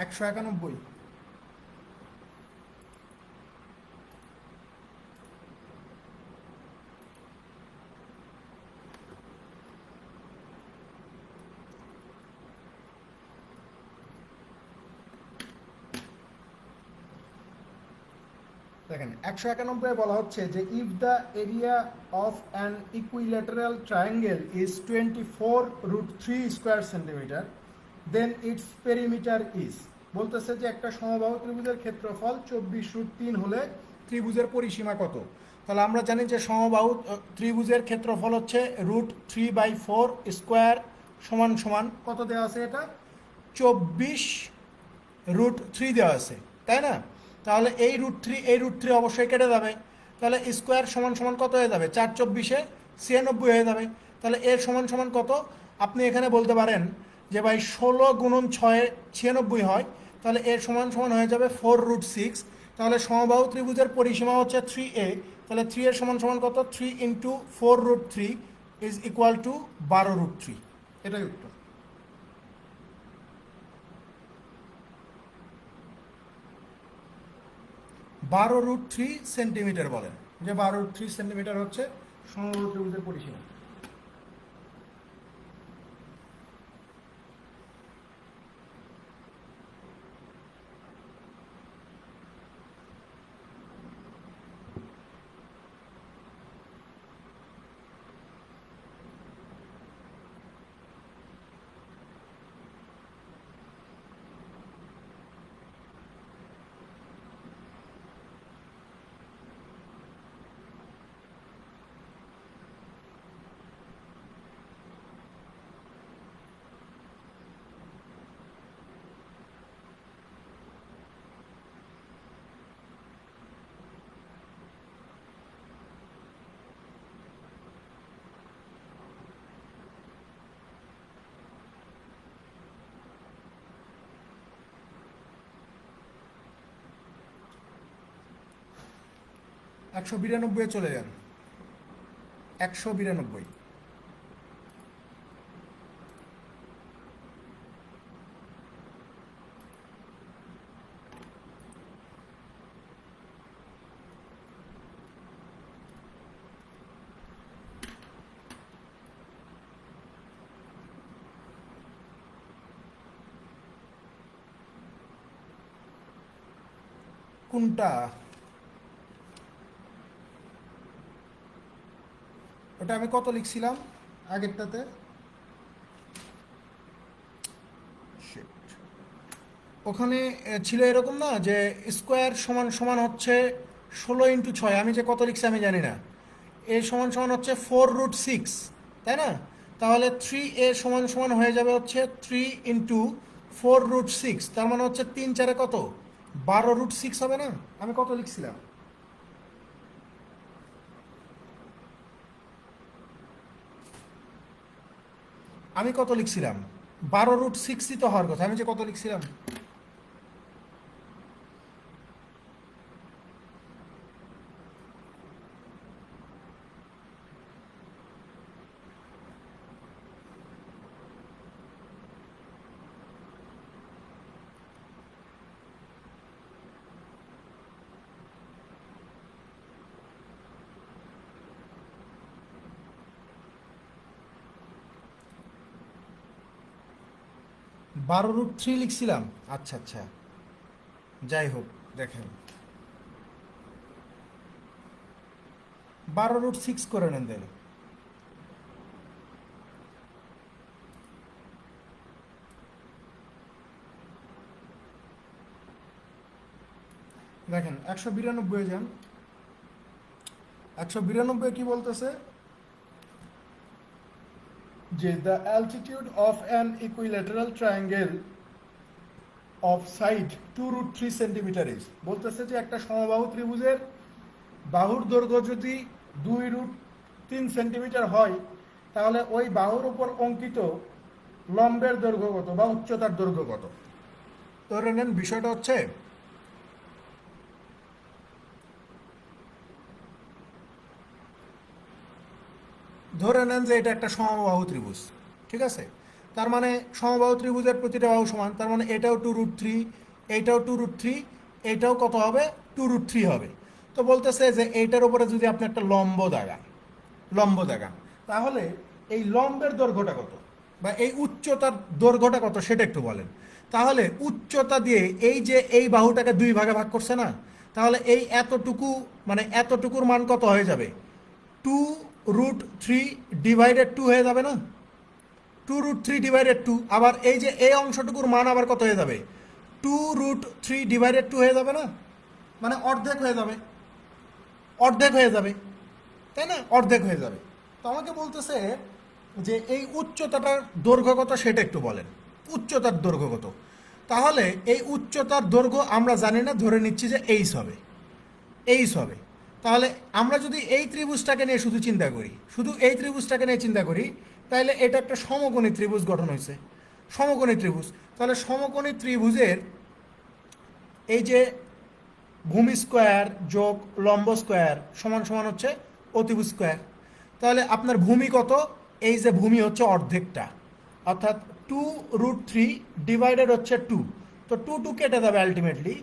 একশো একানব্বই। দেখেন 191 বলা হচ্ছে যে if the area of an equilateral triangle is 24√3 square centimetre, then its perimeter is. বলতেছে যে একটা সমবাহু ত্রিভুজের ক্ষেত্রফল 24√3 হলে ত্রিভুজের পরিসীমা কত? তাহলে আমরা জানি যে সমবাহু ত্রিভুজের ক্ষেত্রফল হচ্ছে √3/4 স্কোয়ার সমান সমান কত দেওয়া আছে? এটা 24√3 দেওয়া আছে, তাই না? তাহলে এই √3 অবশ্যই কেটে যাবে। তাহলে স্কোয়ার সমান সমান কত হয়ে যাবে? 4×24 96 হয়ে যাবে। তাহলে এর সমান সমান কত? আপনি এখানে বলতে পারেন যে ভাই 16 × 6 96 হয়, তাহলে এর সমান সমান হয়ে যাবে 4√6। তাহলে সমবাহু ত্রিভুজের পরিসীমা হচ্ছে 3a। তাহলে 3 এর সমান সমান কত? 3 × 4√3 ইজ ইকুয়াল টু 12√3। এটাই উত্তর। 12√3 সেন্টিমিটার বলেন, যে 12√3 সেন্টিমিটার হচ্ছে সমবাহু ত্রিভুজের পরিসীমা। 192 চলে যান। 192। কোনটা, ওটা আমি কত লিখছিলাম আগেরটাতে? ওখানে ছিল এরকম না যে স্কোয়ার সমান সমান হচ্ছে 16 × 6, আমি যে কত লিখছি আমি জানি না। এ সমান সমান হচ্ছে 4√6, তাই না? তাহলে 3a সমান সমান হয়ে যাবে হচ্ছে 3 × 4√6, তার মানে হচ্ছে 3 × 4 কত, 12√6 হবে না? আমি কত লিখছিলাম? আমি কত লিখছিলাম? 12√6ই তো হওয়ার কথা, আমি যে কত লিখছিলাম? বারো√3 লিখছিলাম। আচ্ছা আচ্ছা, যাই হোক, দেখেন 12√6 করে নেন তাহলে। দেখেন 192 যান, 192 কি বলতেছে যে the altitude of an equilateral triangle of side 2√3 centimetre is, বলতেছে যে একটা সমবাহু ত্রিভুজের বাহুর দৈর্ঘ্য যদি 2√3 সেন্টিমিটার হয়, তাহলে ওই বাহুর উপর অঙ্কিত লম্বের দৈর্ঘ্য কত বা উচ্চতার দৈর্ঘ্য কত। ধরে নেন বিষয়টা হচ্ছে ধরে নেন যে এটা একটা সমবাহু ত্রিভুজ, ঠিক আছে? তার মানে সমবাহু ত্রিভুজের প্রতিটা বাহু সমান, তার মানে এটাও 2√3, এইটাও 2√3, এইটাও কত হবে, 2√3 হবে। তো বলতেছে যে এইটার উপরে যদি আপনি একটা লম্ব দেখান, তাহলে এই লম্বের দৈর্ঘ্যটা কত বা এই উচ্চতার দৈর্ঘ্যটা কত সেটা একটু বলেন। তাহলে উচ্চতা দিয়ে এই যে এই বাহুটাকে দুই ভাগে ভাগ করছে না, তাহলে এই এতটুকু মানে এতটুকুর মান কত হয়ে যাবে, 2√3/2 হয়ে যাবে না? 2√3/2, আবার এই যে এই অংশটুকুর মান আবার কত হয়ে যাবে, 2√3/2 হয়ে যাবে না? মানে অর্ধেক হয়ে যাবে, অর্ধেক হয়ে যাবে, তাই না? অর্ধেক হয়ে যাবে। তো আমাকে বলতেছে যে এই উচ্চতাটার দৈর্ঘ্য কত সেটা একটু বলেন, উচ্চতার দৈর্ঘ্য কত। তাহলে এই উচ্চতার দৈর্ঘ্য আমরা জানি না, ধরে নিচ্ছি যে এইস হবে। তাহলে আমরা যদি এই ত্রিভুজটাকে নিয়ে শুধু চিন্তা করি, শুধু এই ত্রিভুজটাকে নিয়ে চিন্তা করি, তাহলে এটা একটা সমকোণী ত্রিভুজ গঠন হয়েছে, সমকোণী ত্রিভুজ। তাহলে সমকোণী ত্রিভুজের এই যে ভূমি স্কোয়ার যোগ লম্ব স্কোয়ার সমান সমান হচ্ছে অতিভুজ স্কোয়ার। তাহলে আপনার ভূমি কত, এই যে ভূমি হচ্ছে অর্ধেকটা, অর্থাৎ 2√3 হচ্ছে 2, তো 2 কেটে যাবে আলটিমেটলি,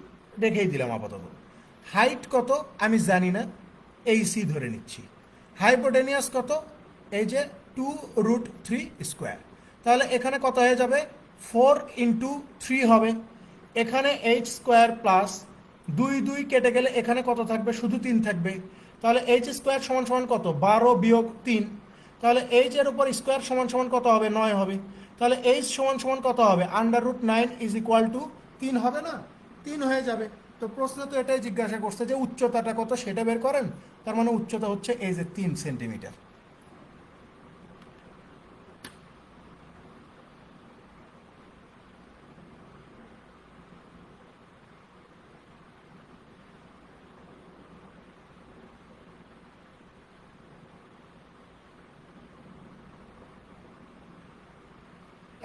রেখেই দিলাম আপাতত। হাইট কত আমি জানি না, এই সি ধরে নিচ্ছি। হাইপোটেনিয়াস কত, এই যে 2√3²। তাহলে এখানে কত হয়ে যাবে, 4 × 3 হবে। এখানে h² প্লাস 2 কেটে গেলে এখানে কত থাকবে, শুধু 3 থাকবে। তাহলে h² সমান সমান কত, 12 - 3। তাহলে h এর উপর স্কোয়ার সমান সমান কত হবে, 9 হবে। তাহলে h সমান সমান কত হবে, √9 = 3 হবে না? 3 হয়ে যাবে। তো প্রশ্ন তো এটাই জিজ্ঞাসা করছে যে উচ্চতাটা কত সেটা বের করেন, তার মানে উচ্চতা হচ্ছে এই যে 3 সেন্টিমিটার।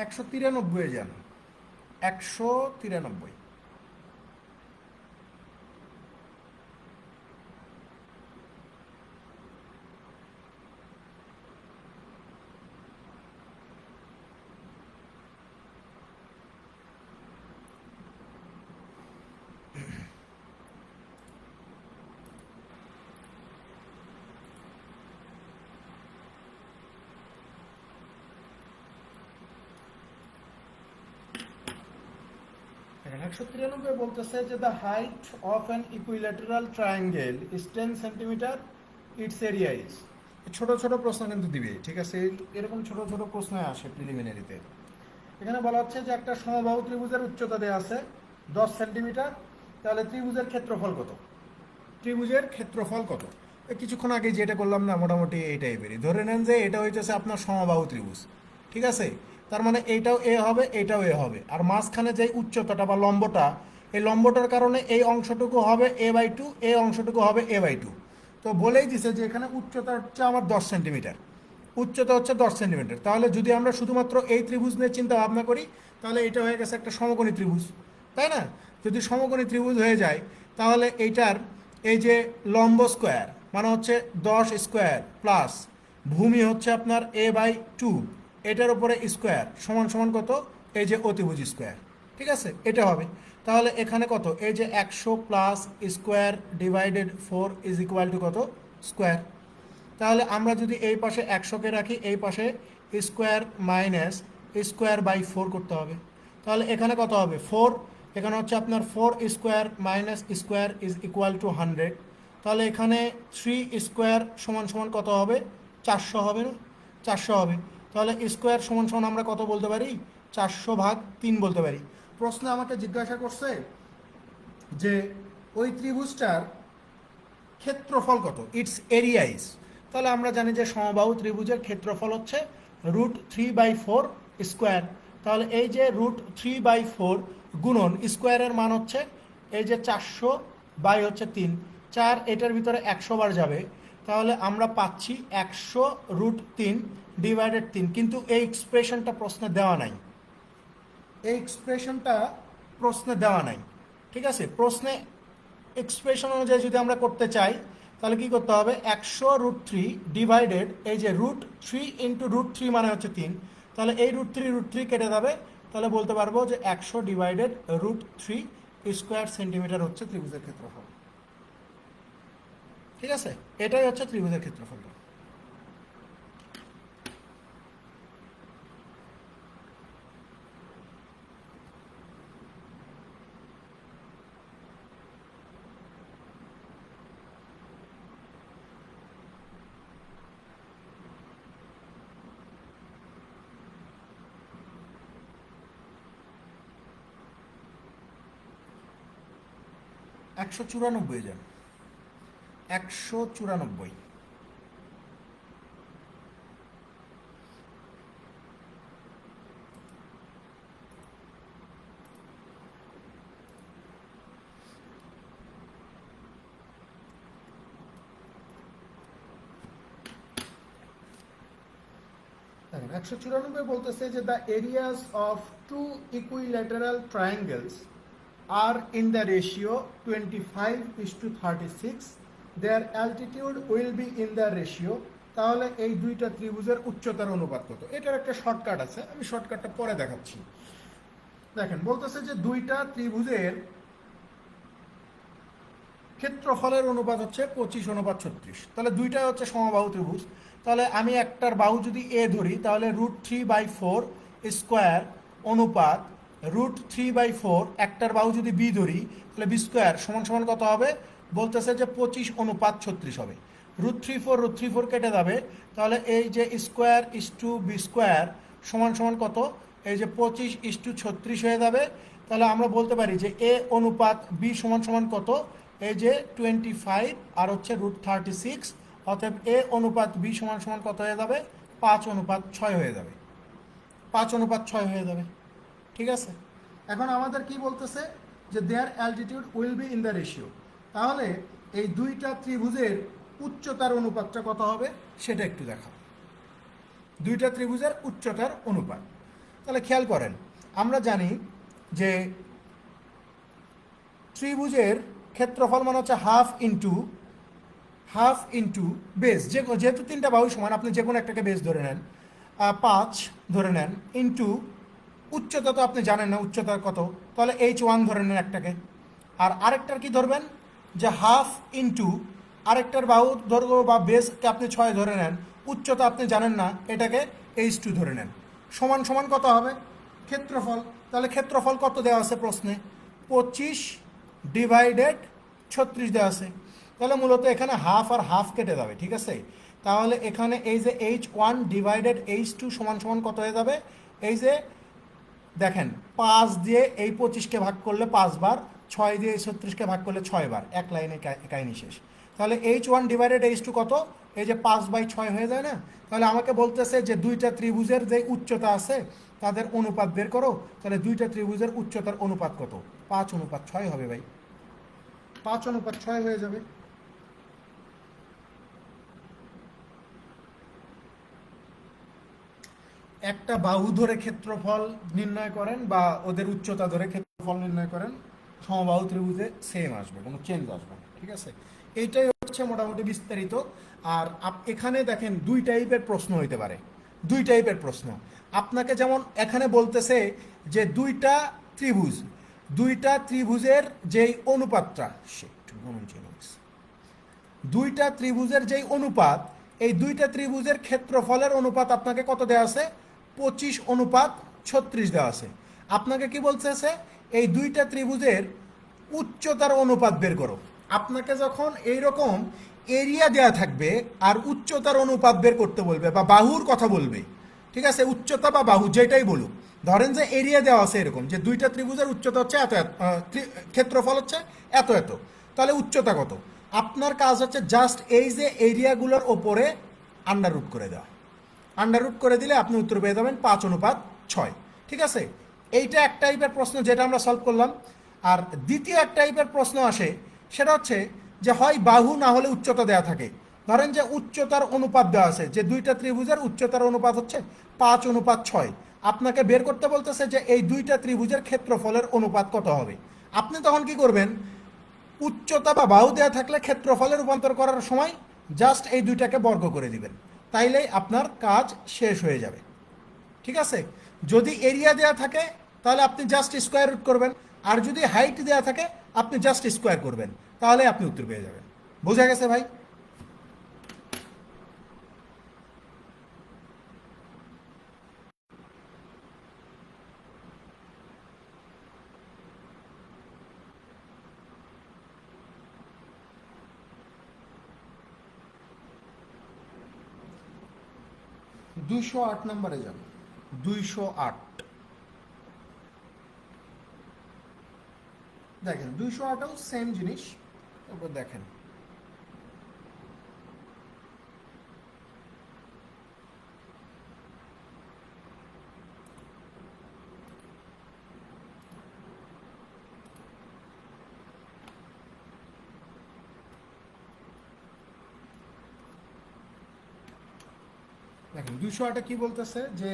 একশো তিরানব্বই যান, 193। 193 বলতেছে যে the height of an equilateral triangle is 10 centimetre, it's area is. ছোট ছোট প্রশ্ন কিন্তু দিবে, ঠিক আছে, এরকম ছোট ছোট প্রশ্ন আসে প্রিলিমিনারিতে। এখানে বলা হচ্ছে যে একটা সমবাহু ত্রিভুজের উচ্চতা দেওয়া আছে 10 সেন্টিমিটার, তাহলে ত্রিভুজের ক্ষেত্রফল কত? ত্রিভুজের ক্ষেত্রফল কত? কিছুক্ষণ আগে যেটা করলাম না, মোটামুটি এই টাইপেরই। ধরে নেন যে এটা হইতেছে আপনার সমবাহু ত্রিভুজ, ঠিক আছে, তার মানে এইটাও এ হবে, এইটাও এ হবে, আর মাঝখানে যে উচ্চতাটা বা লম্বটা, এই লম্বটার কারণে এই অংশটুকু হবে a/2, এই অংশটুকু হবে a/2। তো বলেই দিছে যে এখানে উচ্চতা হচ্ছে আমার 10 সেন্টিমিটার, উচ্চতা হচ্ছে 10 সেন্টিমিটার। তাহলে যদি আমরা শুধুমাত্র এই ত্রিভুজ নিয়ে চিন্তা ভাবনা করি, তাহলে এটা হয়ে গেছে একটা সমকোণী ত্রিভুজ, তাই না? যদি সমকোণী ত্রিভুজ হয়ে যায়, তাহলে এইটার এই যে লম্ব স্কোয়ার মানে হচ্ছে 10 স্কোয়ার প্লাস ভূমি হচ্ছে আপনার a/2, এটার উপরে স্কোয়ার সমান সমান কত? এই যে অতিভুজ স্কোয়ার, ঠিক আছে, এটা হবে। তাহলে এখানে কত? এই যে 100 plus square divided 4 is equal to কত? স্কোয়ার। তাহলে আমরা যদি এই পাশে 100কে রাখি, এই পাশে স্কোয়ার মাইনাস স্কোয়ার বাই 4 করতে হবে। তাহলে এখানে কত হবে? 4। এখানে হচ্ছে আপনার 4 square minus square is equal two 100। তাহলে এখানে 3 স্কোয়ার সমান সমান কত হবে? 400 হবে না? 400 হবে। তাহলে স্কোয়ার সমান সমান আমরা কত বলতে পারি? 400/3 বলতে পারি। প্রশ্নে আমাকে জিজ্ঞাসা করছে যে ওই ত্রিভুজটার ক্ষেত্রফল কত, ইটস এরিয়া ইজ। তাহলে আমরা জানি যে সমবাহু ত্রিভুজের ক্ষেত্রফল হচ্ছে √3/4 স্কোয়ার। তাহলে এই যে √3/4 গুণন স্কোয়ারের মান হচ্ছে এই যে 400/3, 4 এটার ভিতরে 100 বার যাবে, তাহলে আমরা পাচ্ছি 100√3 ডিভাইডেড 3। কিন্তু এই এক্সপ্রেশনটা প্রশ্নে দেওয়া নাই, এই এক্সপ্রেশনটা প্রশ্নে দেওয়া নাই, ঠিক আছে। প্রশ্নে এক্সপ্রেশন অনুযায়ী যদি আমরা করতে চাই, তাহলে কি করতে হবে? 100√3 ডিভাইডেড এই যে √3 ইন্টু √3 মানে হচ্ছে 3, তাহলে এই √3 কেটে যাবে। তাহলে বলতে পারবো যে 100 ডিভাইডেড √3 স্কোয়ার সেন্টিমিটার হচ্ছে ত্রিভুজের ক্ষেত্রফল, ঠিক আছে। এটাই হচ্ছে ত্রিভুজের ক্ষেত্রফল। 194 যান, 194। দেখেন 194 বলতেছে যে the areas of two equilateral triangles are in the ratio 25:36, their altitude will be in the ratio। তাহলে এই দুইটা ত্রিভুজের উচ্চতার অনুপাত কত? এটার একটা শর্টকাট আছে, আমি শর্টকাটটা পরে দেখাচ্ছি। দেখেন বলতেছে যে দুইটা ত্রিভুজের ক্ষেত্রফলের অনুপাত হচ্ছে 25:36। তাহলে দুইটা হচ্ছে সমবাহু ত্রিভুজ। তাহলে আমি একটার বাহু যদি এ ধরি, তাহলে √3/4 স্কোয়ার অনুপাত √3/4, একটার বাহু যদি বি ধরি, তাহলে বি স্কোয়ার সমান সমান কত হবে? বলতেছে যে 25:36 হবে। √3/4 কেটে যাবে, তাহলে এই যে square is to b square সমান সমান কত? এই যে 25:36 হয়ে যাবে। তাহলে আমরা বলতে পারি যে এ অনুপাত বি সমান সমান কত? এই যে 25 আর হচ্ছে √36, অতএব এ অনুপাত বি সমান সমান কত হয়ে যাবে? 5:6 হয়ে যাবে, 5:6 হয়ে যাবে, ঠিক আছে। এখন আমাদের কি বলতেছে? যে their altitude will be in the ratio. তাহলে এই দুইটা ত্রিভুজের উচ্চতার অনুপাতটা কত হবে সেটা একটু দেখা। দুইটা ত্রিভুজের উচ্চতার অনুপাত, তাহলে খেয়াল করেন, আমরা জানি যে ত্রিভুজের ক্ষেত্রফল মানে হচ্ছে হাফ ইন্টু বেস। যেহেতু তিনটা বাহু সমান, আপনি যে কোনো একটাকে বেস ধরে নেন, 5 ধরে নেন, ইন্টু উচ্চতা তো আপনি জানেন না উচ্চতা কত, তাহলে h1 ধরে নেন একটাকে। আর আরেকটার কি ধরবেন? যে হাফ ইন্টু আরেকটার বাহুর দৈর্ঘ্য বা বেসকে আপনি 6 ধরে নেন, উচ্চতা আপনি জানেন না, এটাকে h2 ধরে নেন। সমান সমান কত হবে? ক্ষেত্রফল। তাহলে ক্ষেত্রফল কত দেওয়া আছে প্রশ্নে? 25/36 দেওয়া আছে। তাহলে মূলত এখানে হাফ আর হাফ কেটে যাবে, ঠিক আছে। তাহলে এখানে এই যে H1/H2 সমান সমান কত হয়ে যাবে, এই যে দেখেন 5 দিয়ে এই 25কে ভাগ করলে 5 বার, 6 দিয়ে এই 36কে ভাগ করলে 6 বার, এক লাইনে কাহিনী শেষ। তাহলে H1/H2 কত, এই যে 5/6 হয়ে যায় না। তাহলে আমাকে বলতেছে যে দুইটা ত্রিভুজের যে উচ্চতা আছে তাদের অনুপাত বের করো। তাহলে দুইটা ত্রিভুজের উচ্চতার অনুপাত কত, 5:6 হবে ভাই, 5:6 হয়ে যাবে। একটা বাহু ধরে ক্ষেত্রফল নির্ণয় করেন বা ওদের উচ্চতা ধরে ক্ষেত্রফল নির্ণয় করেন, সমবাহু ত্রিভুজে সেম আসবে, কোনো চেঞ্জ আসবে না, ঠিক আছে। এইটাই হচ্ছে মোটামুটি বিস্তারিত। আর এখানে দেখেন দুই টাইপের প্রশ্ন হইতে পারে, দুই টাইপের প্রশ্ন। আপনাকে যেমন এখানে বলতেছে যে দুইটা ত্রিভুজের যেই অনুপাতটা, দুইটা ত্রিভুজের যেই অনুপাত, এই দুইটা ত্রিভুজের ক্ষেত্রফলের অনুপাত আপনাকে কত দেওয়া আছে, 25:36 দেওয়া আছে। আপনাকে কি বলতেছে, এই দুইটা ত্রিভুজের উচ্চতার অনুপাত বের করো। আপনাকে যখন এইরকম এরিয়া দেওয়া থাকবে আর উচ্চতার অনুপাত বের করতে বলবে বা বাহুর কথা বলবে, ঠিক আছে, উচ্চতা বা বাহু যেটাই বলুক, ধরেন যে এরিয়া দেওয়া আছে এরকম যে দুইটা ত্রিভুজের উচ্চতা হচ্ছে এত এত, ক্ষেত্রফল হচ্ছে এত এত, তাহলে উচ্চতা কত। আপনার কাজ হচ্ছে জাস্ট এই যে এরিয়াগুলোর ওপরে আন্ডার রুট করে দেওয়া। আন্ডার রুট করে দিলে আপনি উত্তর পেয়ে যাবেন 5:6, ঠিক আছে। এইটা এক টাইপের প্রশ্ন যেটা আমরা সলভ করলাম। আর দ্বিতীয় এক টাইপের প্রশ্ন আসে, সেটা হচ্ছে যে হয় বাহু না হলে উচ্চতা দেওয়া থাকে। ধরেন যে উচ্চতার অনুপাত দেওয়া আছে, যে দুইটা ত্রিভুজের উচ্চতার অনুপাত হচ্ছে 5:6। আপনাকে বের করতে বলতেছে যে এই দুইটা ত্রিভুজের ক্ষেত্রফলের অনুপাত কত হবে। আপনি তখন কি করবেন, উচ্চতা বা বাহু দেওয়া থাকলে ক্ষেত্রফলে রূপান্তর করার সময় জাস্ট এই দুইটাকে বর্গ করে দিবেন, তাইলেই আপনার কাজ শেষ হয়ে যাবে, ঠিক আছে। যদি এরিয়া দেওয়া থাকে তাহলে আপনি জাস্ট স্কোয়ার রুট করবেন, আর যদি হাইট দেওয়া থাকে আপনি জাস্ট স্কোয়ার করবেন, তাহলে আপনি উত্তর পেয়ে যাবেন। বোঝা গেছে ভাই? দুইশো আট নম্বরে যান, 208। দেখেন 208ও সেম জিনিস, তারপর দেখেন দেখেন 208 কি বলতেছে যে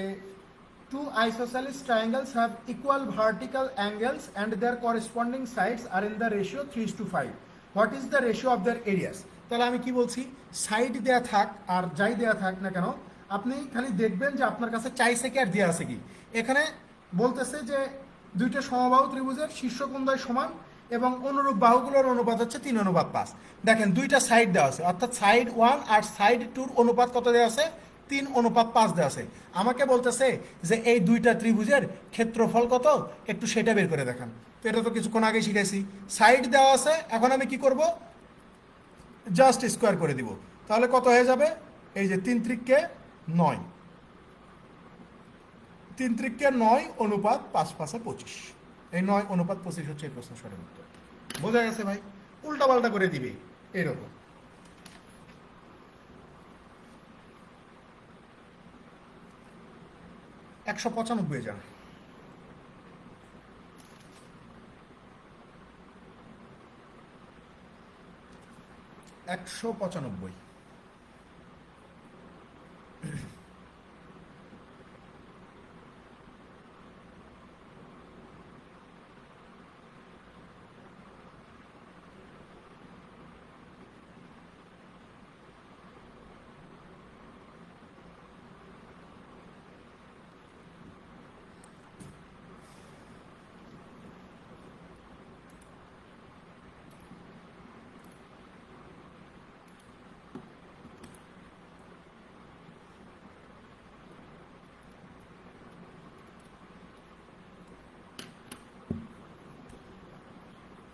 two isosceles triangles have equal vertical angles and their corresponding sides are in the ratio 3:5. What is the ratio of their areas? তাহলে আমি কি বলছি, সাইড দেয়া থাক আর যাই দেয়া থাক না কেন, আপনি খালি দেখবেন যে আপনার কাছে চাইছে কি আর দেয়া আছে কি। এখানে বলতেছে যে দুইটা সমবাহু ত্রিভুজের শীর্ষকোণদ্বয় সমান এবং অনুরূপ বাহুগুলোর অনুপাত হচ্ছে 3:5। দেখেন দুইটা সাইড দেওয়া আছে, অর্থাৎ সাইড 1 আর সাইড 2 অনুপাত কত দেওয়া আছে, 3:5 দেওয়া আছে। আমাকে বলতেছে যে এই দুইটা ত্রিভুজের ক্ষেত্রফল কত, একটু সেটা বের করে দেখান। তো এটা তো কিছুক্ষণ আগে শিখেছি, সাইড দেওয়া আছে, এখন আমি কি করব, জাস্ট স্কোয়ার করে দিব। তাহলে কত হয়ে যাবে, এই যে 3×9, 3×9 অনুপাত 5×5=25। এই 9:25 হচ্ছে এই প্রশ্ন সঠিক উত্তর। বোঝা গেছে ভাই? উল্টা পাল্টা করে দিবে এরকম। 195 যান। 195।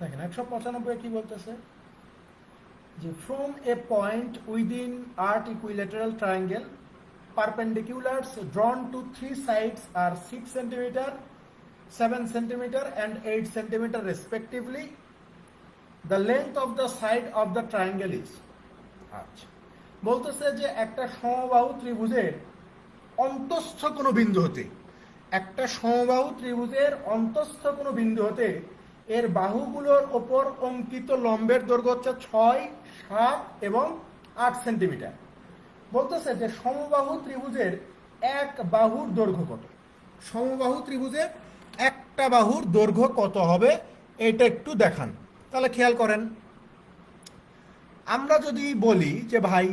দেখেন 195 কি বলতেছে যে from a point within art equilateral triangle perpendiculars drawn to three sides are 6 centimeter, 7 centimeter and 8 centimeter respectively. The length of the side of the triangle is আচ্ছা বলতেছে যে একটা সমবাহু ত্রিভুজের অন্তঃস্থ কোনো বিন্দু হতে একটা সমবাহু ত্রিভুজের অন্তঃস্থ কোনো বিন্দু হতে এর বাহুগুলোর ওপর অঙ্কিত লম্বের দৈর্ঘ্য হচ্ছে 6, 7 এবং 8 সেন্টিমিটার। বলতেছে যে সমবাহু ত্রিভুজের এক বাহুর দৈর্ঘ্য কত, সমবাহু ত্রিভুজের একটা বাহুর দৈর্ঘ্য কত হবে এটা একটু দেখান। তাহলে খেয়াল করেন, আমরা যদি বলি যে ভাই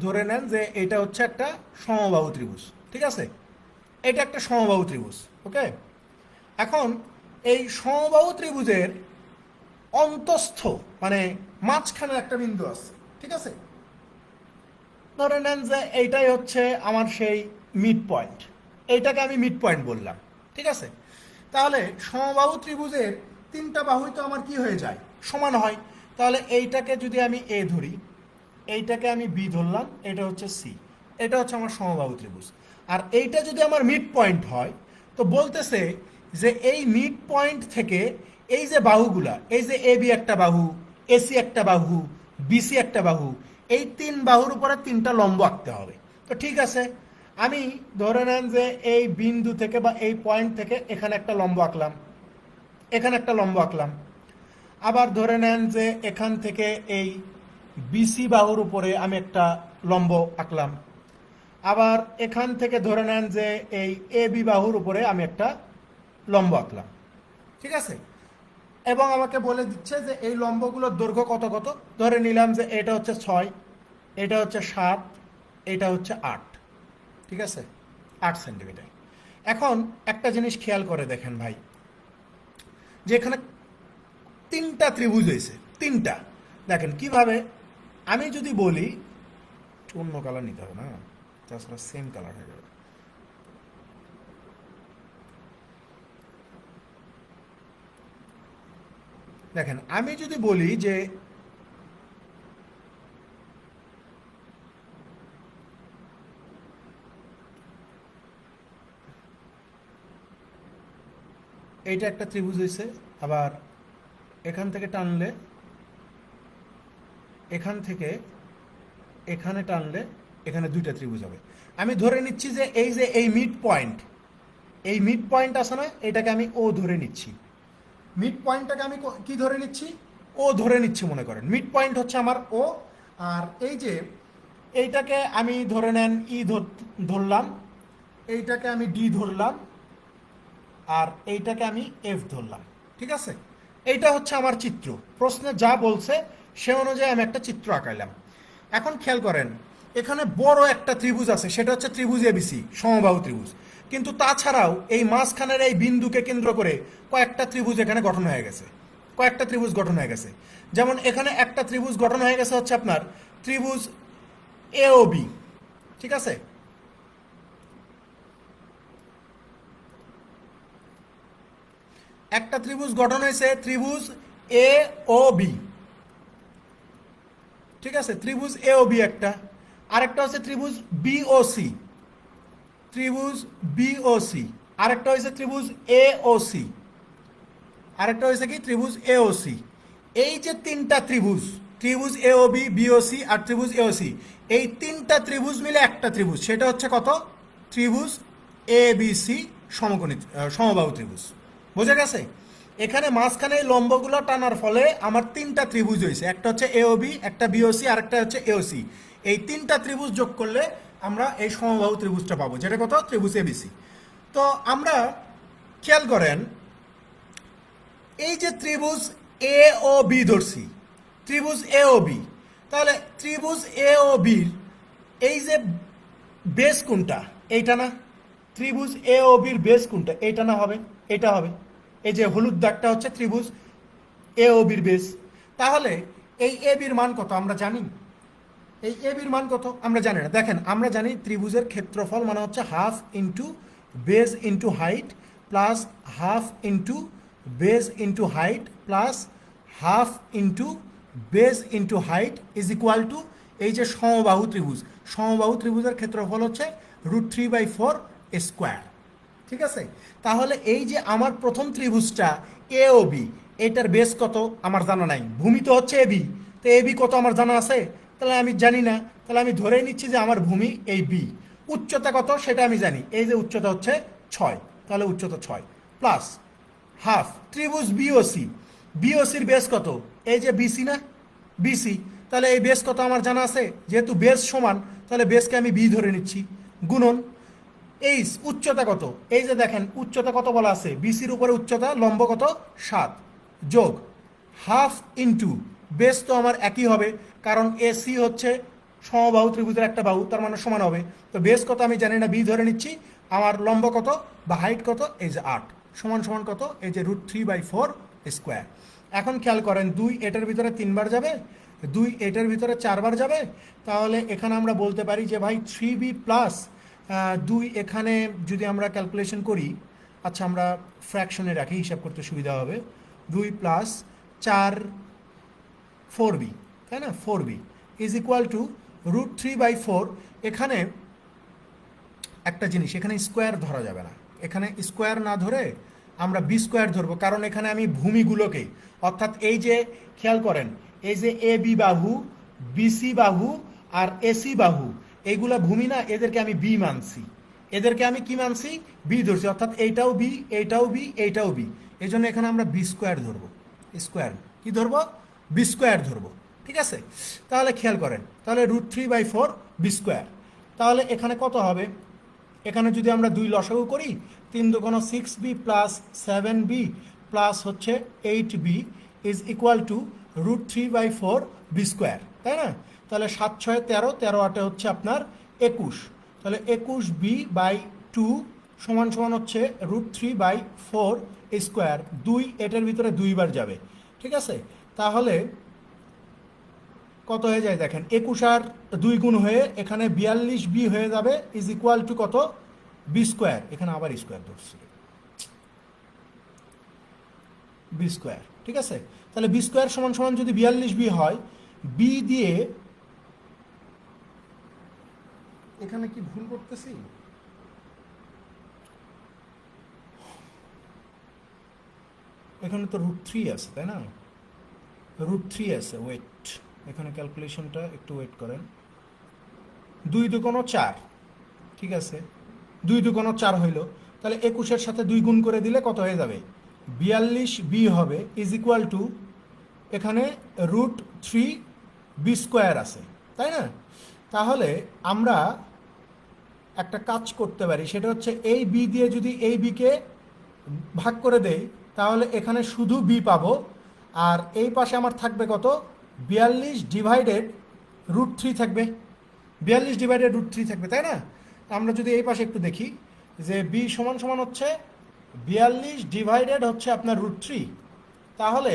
ধরে নেন যে এটা হচ্ছে একটা সমবাহু ত্রিভুজ, ঠিক আছে, এটা একটা সমবাহু ত্রিভুজ, ওকে। এখন এই সমবাহু ত্রিভুজের অন্তঃস্থ মানে মাঝখানে একটা বিন্দু আছে, ঠিক আছে, ধরে নেন যে এইটাই হচ্ছে আমার সেই মিড পয়েন্ট, এইটাকে আমি মিড পয়েন্ট বললাম, ঠিক আছে। তাহলে সমবাহু ত্রিভুজের তিনটা বাহুই তো আমার কি হয়ে যায়, সমান হয়। তাহলে এইটাকে যদি আমি এ ধরি, এইটাকে আমি বি ধরলাম, এটা হচ্ছে সি, এটা হচ্ছে আমার সমবাহু ত্রিভুজ। আর এইটা যদি আমার মিড পয়েন্ট হয় তো বলতেছে যে এই মিড পয়েন্ট থেকে এই যে বাহুগুলা, এই যে এ বি একটা বাহু, এসি একটা বাহু, বিসি একটা বাহু, এই তিন বাহুর উপরে তিনটা লম্ব আঁকতে হবে। তো ঠিক আছে, আমি ধরে নেন যে এই বিন্দু থেকে বা এই পয়েন্ট থেকে এখানে একটা লম্ব আঁকলাম, এখানে একটা লম্ব আঁকলাম। আবার ধরে নেন যে এখান থেকে এই বিসি বাহুর উপরে আমি একটা লম্ব আঁকলাম। আবার এখান থেকে ধরে নেন যে এই এ বি বাহুর উপরে আমি একটা লম্ব আঁকলাম, ঠিক আছে। এবং আমাকে বলে দিচ্ছে যে এই লম্বগুলোর দৈর্ঘ্য কত কত। ধরে নিলাম যে এটা হচ্ছে 6, এটা হচ্ছে 7, এটা হচ্ছে 8, ঠিক আছে, 8 সেন্টিমিটার। এখন একটা জিনিস খেয়াল করে দেখেন ভাই, যে এখানে তিনটা ত্রিভুজ হয়েছে, তিনটা। দেখেন কিভাবে, আমি যদি বলি অন্য কালার নিতে হবে না, তাছাড়া সেম কালার হয়ে যাবে। দেখেন আমি যদি বলি যে এইটা একটা ত্রিভুজ হয়েছে, আবার এখান থেকে টানলে, এখান থেকে এখানে টানলে এখানে দুইটা ত্রিভুজ হবে। আমি ধরে নিচ্ছি যে এই মিড পয়েন্ট, এই মিড পয়েন্ট আছে না, এটাকে আমি ও ধরে নিচ্ছি। মিড পয়েন্টটাকে আমি কি ধরে নিচ্ছি, ও ধরে নিচ্ছি মনে করেন। মিড পয়েন্ট হচ্ছে আমার ও, আর এই যে এইটাকে আমি ধরে নেন ই ধরলাম, এইটাকে আমি ডি ধরলাম, আর এইটাকে আমি এফ ধরলাম, ঠিক আছে। এইটা হচ্ছে আমার চিত্র, প্রশ্নে যা বলছে সে অনুযায়ী আমি একটা চিত্র আঁকাইলাম। এখন খেয়াল করেন, এখানে বড় একটা ত্রিভুজ আছে, সেটা হচ্ছে ত্রিভুজ এবিসি, সমবাহু ত্রিভুজ। কিন্তু তাছাড়াও এই মাঝখানের এই বিন্দুকে কেন্দ্র করে কয়েকটা ত্রিভুজ এখানে গঠন হয়ে গেছে, কয়েকটা ত্রিভুজ গঠন হয়ে গেছে। যেমন এখানে একটা ত্রিভুজ গঠন হয়ে গেছে হচ্ছে আপনার ত্রিভুজ এ ও বি, ঠিক আছে। একটা ত্রিভুজ গঠন হয়েছে ত্রিভুজ এ ও বি, ঠিক আছে, ত্রিভুজ এ ও বি একটা। আরেকটা হচ্ছে ত্রিভুজ বিওসি, ত্রিভুজ বিওসি। আরেকটা হয়েছে ত্রিভুজ এ ও সি, আরেকটা হয়েছে কি ত্রিভুজ এ ও সি। এই যে তিনটা ত্রিভুজ, ত্রিভুজ এ ও বি, বিওসি আর ত্রিভুজ এ ও সি, এই তিনটা ত্রিভুজ মিলে একটা ত্রিভুজ, সেটা হচ্ছে কত, ত্রিভুজ এ বি সি সমকোণী সমবাহু ত্রিভুজ। বোঝা গেছে? এখানে মাঝখানে এই লম্বগুলো টানার ফলে আমার তিনটা ত্রিভুজ হয়েছে, একটা হচ্ছে এওবি, একটা বিওসি আর একটা হচ্ছে এওসি। এই তিনটা ত্রিভুজ যোগ করলে আমরা এই সমবাহু ত্রিভুজটা পাবো, যেটা কত, ত্রিভুজ এবিসি। তো আমরা খেয়াল করেন, এই যে ত্রিভুজ এ ও বি ধরছি, ত্রিভুজ এ ও বি, তাহলে ত্রিভুজ এ ও বির এই যে বেস কোনটা, এইটা না, ত্রিভুজ এ ও বির বেস কোনটা, এইটা না হবে, এটা হবে। এই যে হলুদ দাগটা হচ্ছে ত্রিভুজ এ ও বির বেস। তাহলে এই এ বির মান কত আমরা জানি? এই এ বির মান কত আমরা জানি না। দেখেন আমরা জানি ত্রিভুজের ক্ষেত্রফল মানে হচ্ছে half into base into height plus half into base into height plus half into base into height is equal two এই যে সমবাহু ত্রিভুজ, সমবাহু ত্রিভুজের ক্ষেত্রফল হচ্ছে √3/4 স্কোয়ার। ঠিক আছে, তাহলে এই যে আমার প্রথম ত্রিভুজটা এ ও বি, এটার বেস কত আমার জানা নাই, ভূমি তো হচ্ছে এ বি, তো এ বি কত আমার জানা আছে, তাহলে আমি জানি না, তাহলে আমি ধরে নিচ্ছি যে আমার ভূমি এই বি। উচ্চতা কত সেটা আমি জানি, এই যে উচ্চতা হচ্ছে 6, তাহলে উচ্চতা 6 প্লাস হাফ ত্রিভুজ বিওসি, বিওসির বেস কত, এই যে বিসি না, বিসি, তাহলে এই বেস কত আমার জানা আছে, যেহেতু বেস সমান তাহলে বেসকে আমি বি ধরে নিচ্ছি, গুণন এই উচ্চতা কত, এই যে দেখেন উচ্চতা কত বলা আছে, বিসির উপরে উচ্চতা লম্ব কত 7, যোগ হাফ ইন্টু বেস তো আমার একই হবে, কারণ এসি হচ্ছে সমবাহু ত্রিভুজের একটা বাহু, তার মানে সমান হবে, তো বেস কত আমি জানি না, বি ধরে নিচ্ছি, আমার লম্ব কত বা হাইট কত, এই যে 8 সমান সমান কত, এই যে √3/4 স্কোয়ার। এখন খেয়াল করেন 2 এটার ভিতরে 3 বার যাবে, 2 এটার ভিতরে 4 বার যাবে, তাহলে এখানে আমরা বলতে পারি যে ভাই 3b প্লাস 2 এখানে যদি আমরা ক্যালকুলেশন করি, আচ্ছা আমরা ফ্র্যাকশনে রাখি, হিসাব করতে সুবিধা হবে, 2 প্লাস 4 4b, তাই না, 4b ইজ ইকুয়াল টু √3/4। এখানে একটা জিনিস, এখানে স্কোয়ার ধরা যাবে না, এখানে স্কোয়ার না ধরে আমরা বি স্কোয়ার ধরবো, কারণ এখানে আমি ভূমিগুলোকে, অর্থাৎ এই যে খেয়াল করেন এই যে এ বি বাহু, বিসি বাহু আর এসি বাহু, এইগুলা ভূমি না, এদেরকে আমি বি মানছি, এদেরকে আমি কি মানছি, বি ধরছি, অর্থাৎ এইটাও বি, এইটাও বি, এইটাও বি, এই জন্য এখানে আমরা বি স্কোয়ার ধরবো, স্কোয়ার কি ধরবো, বি স্কোয়ার ধরবো। ঠিক আছে, তাহলে খেয়াল করেন, তাহলে √3/4 বি স্কোয়ার, তাহলে এখানে কত হবে, এখানে যদি আমরা 2 লসাগু করি, 3 দুগুণ 6b প্লাস 7b প্লাস হচ্ছে 8b is equal to √3/4 b square, তাই না, তাহলে 7 6 13, 13 8 হচ্ছে আপনার 21, তাহলে 21b/2 সমান সমান হচ্ছে √3/4 স্কোয়ার, 2 এটার ভিতরে 2 বার যাবে। ঠিক আছে, তাহলে কত হয়ে যায় দেখেন, 21 আর 2 গুণ হয়ে এখানে 42b হয়ে যাবে ইজ ইকুয়াল টু কত, বি স্কোয়ার, এখানে আবার স্কোয়ার ধরছি, বি স্কোয়ার। ঠিক আছে, তাহলে বি স্কোয়ার সমান সমান যদি 42b হয়, বি দিয়ে, এখানে কি ভুল করতেছি, এখানে তো √3 আছে, তাই না, √3 আছে, ওয়েট, এখানে ক্যালকুলেশনটা একটু ওয়েট করেন, 2 দুগুণ 4, ঠিক আছে, 2 দুগুণ 4 হইল, তাহলে 21-এর সাথে 2 গুণ করে দিলে কত হয়ে যাবে, 42b হবে ইজ ইকুয়াল টু, এখানে √3 বি স্কোয়ার আছে, তাই না, তাহলে আমরা একটা কাজ করতে পারি, সেটা হচ্ছে এই বি দিয়ে যদি এই বিকে ভাগ করে দেই, তাহলে এখানে শুধু বি পাবো, আর এই পাশে আমার থাকবে কত, 42 ডিভাইডেড √3 থাকবে, 42 ডিভাইডেড √3 থাকবে, তাই না, আমরা যদি এই পাশে একটু দেখি যে বি সমান সমান হচ্ছে 42 ডিভাইডেড হচ্ছে আপনার √3, তাহলে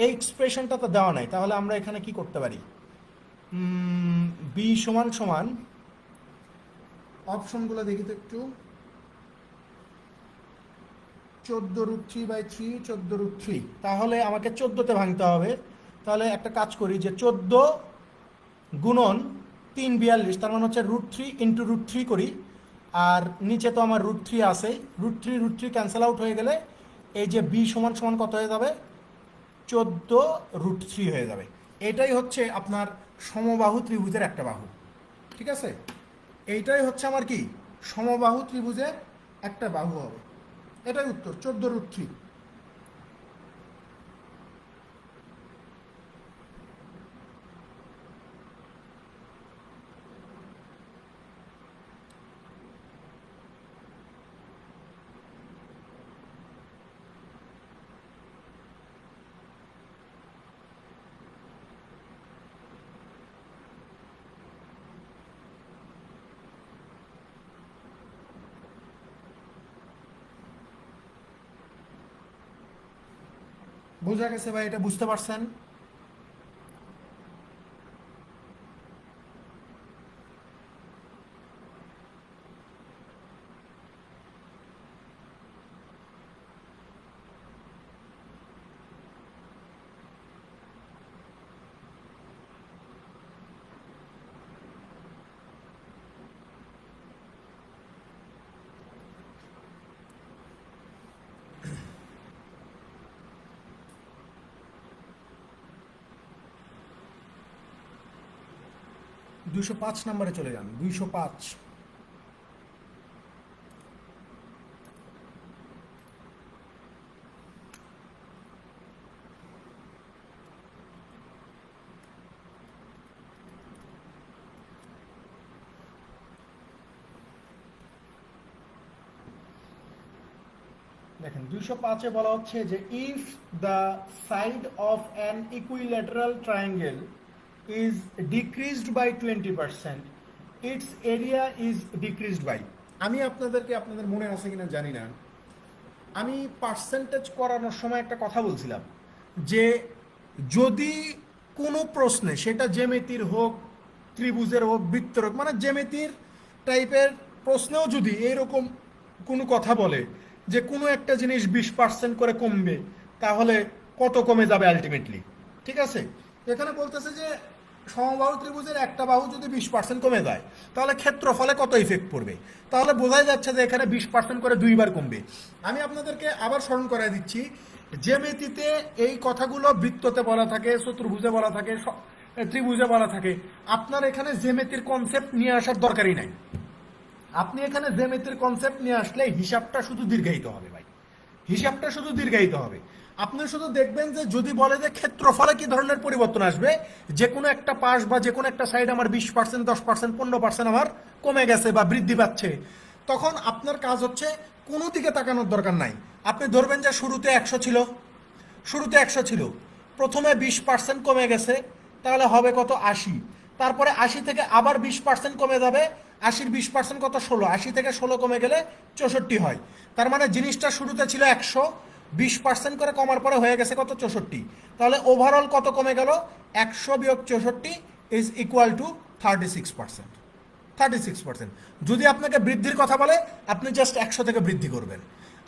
এই এক্সপ্রেশনটা তো দেওয়া নাই, তাহলে আমরা এখানে কি করতে পারি, বি সমান সমান, অপশনগুলো দেখি তো একটু, 14√3/3, 14√3, তাহলে আমাকে 14-তে ভাঙতে হবে, তাহলে একটা কাজ করি যে 14 গুণন 3 42, তার মানে হচ্ছে √3 ইন্টু √3 করি, আর নিচে তো আমার √3 আছে, √3 ক্যান্সেল আউট হয়ে গেলে এই যে বি সমান সমান কত হয়ে যাবে, 14√3 হয়ে যাবে। এটাই হচ্ছে আপনার সমবাহু ত্রিভুজের একটা বাহু। ঠিক আছে, এইটাই হচ্ছে আমার কি, সমবাহু ত্রিভুজের একটা বাহু হবে, এটাই উত্তর, 14√3। বোঝা গেছে ভাই, এটা বুঝতে পারছেন? 205 নম্বরে চলে যান। 205। দেখেন 205-এ বলা হচ্ছে যে if the side of an equilateral triangle is decreased by 20%, its area is decreased by. আমি আপনাদের মনে আছে কিনা জানি না, আমি পার্সেন্টেজ করানোর সময় একটা কথা বলছিলাম যে যদি কোনো প্রশ্নে, সেটা জ্যামিতির হোক, ত্রিভুজের হোক, বৃত্তের হোক, মানে জ্যামিতির টাইপের প্রশ্নেও যদি এরকম কোনো কথা বলে যে কোনো একটা জিনিস 20% করে কমবে, তাহলে কত কমে যাবে আলটিমেটলি, ঠিক আছে? এখানে বলতেছে যে সমবাহু ত্রিভুজের একটা বাহু যদি 20% কমে যায়, তাহলে ক্ষেত্রফলে কত ইফেক্ট পড়বে? তাহলে বোঝাই যাচ্ছে যে এখানে 20% করে দুইবার কমবে। আমি আপনাদেরকে আবার স্মরণ করাই দিচ্ছি, জ্যামিতিতে এই কথাগুলো বৃত্ততে বলা থাকে, চতুর্ভুজে বলা থাকে, ত্রিভুজে বলা থাকে। আপনার এখানে জ্যামিতির কনসেপ্ট নিয়ে আসার দরকারই নাই। আপনি এখানে জ্যামিতির কনসেপ্ট নিয়ে আসলে হিসাবটা শুধু দীর্ঘায়িত হবে ভাই, হিসাবটা শুধু দীর্ঘায়িত হবে। আপনি শুধু দেখবেন যে যদি বলে যে ক্ষেত্রফলে কি ধরনের পরিবর্তন আসবে, যে কোনো একটা পাশ বা যে কোনো একটা সাইড আমার 20%, 10%, 15% আমার কমে গেছে বা বৃদ্ধি পাচ্ছে, তখন আপনার কাজ হচ্ছে কোনো দিকে তাকানোর দরকার নাই। আপনি ধরবেন যে শুরুতে 100 ছিল, প্রথমে 20% কমে গেছে, তাহলে হবে কত? 80। তারপরে 80 থেকে আবার 20% কমে যাবে, 80-র 20% কত? 16। 80 থেকে 16 কমে গেলে 64 হয়। তার মানে জিনিসটা শুরুতে ছিল 100, 20% করে কমার পরে হয়ে গেছে কত? 64। তাহলে ওভারঅল কত কমে গেল? 100 বিয়োগ 64 ইজ ইকুয়াল টু 36%। 36%। যদি আপনাকে বৃদ্ধির কথা বলে, আপনি জাস্ট 100 থেকে বৃদ্ধি করবেন,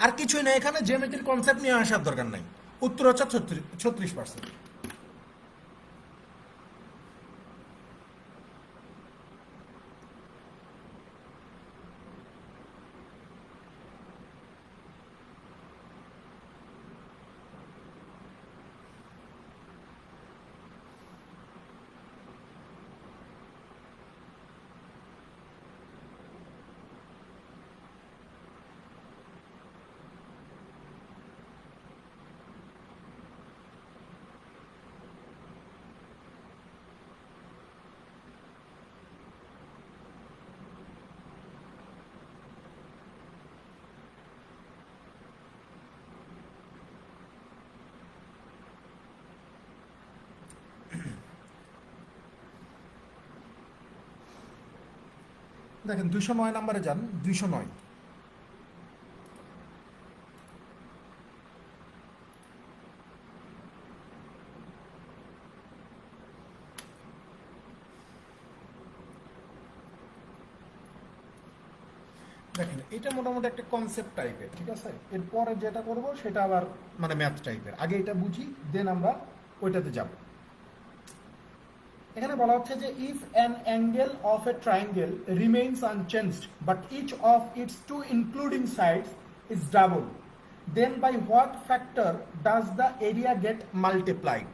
আর কিছুই নেই। এখানে জ্যামিতির কনসেপ্ট নিয়ে আসার দরকার নাই। উত্তর হচ্ছে 36%। দেখেন 209 নম্বরে যান। 209। দেখেন এটা মোটামুটি একটা কনসেপ্ট টাইপের, ঠিক আছে? এরপরে যেটা করব সেটা আবার মানে ম্যাথ টাইপের। আগে এটা বুঝি, দেন আমরা ওইটাতে যাব। এখানে বলা হচ্ছে যে if an angle of a triangle remains unchanged but each of its two including sides is double, then by what factor does the area get multiplied.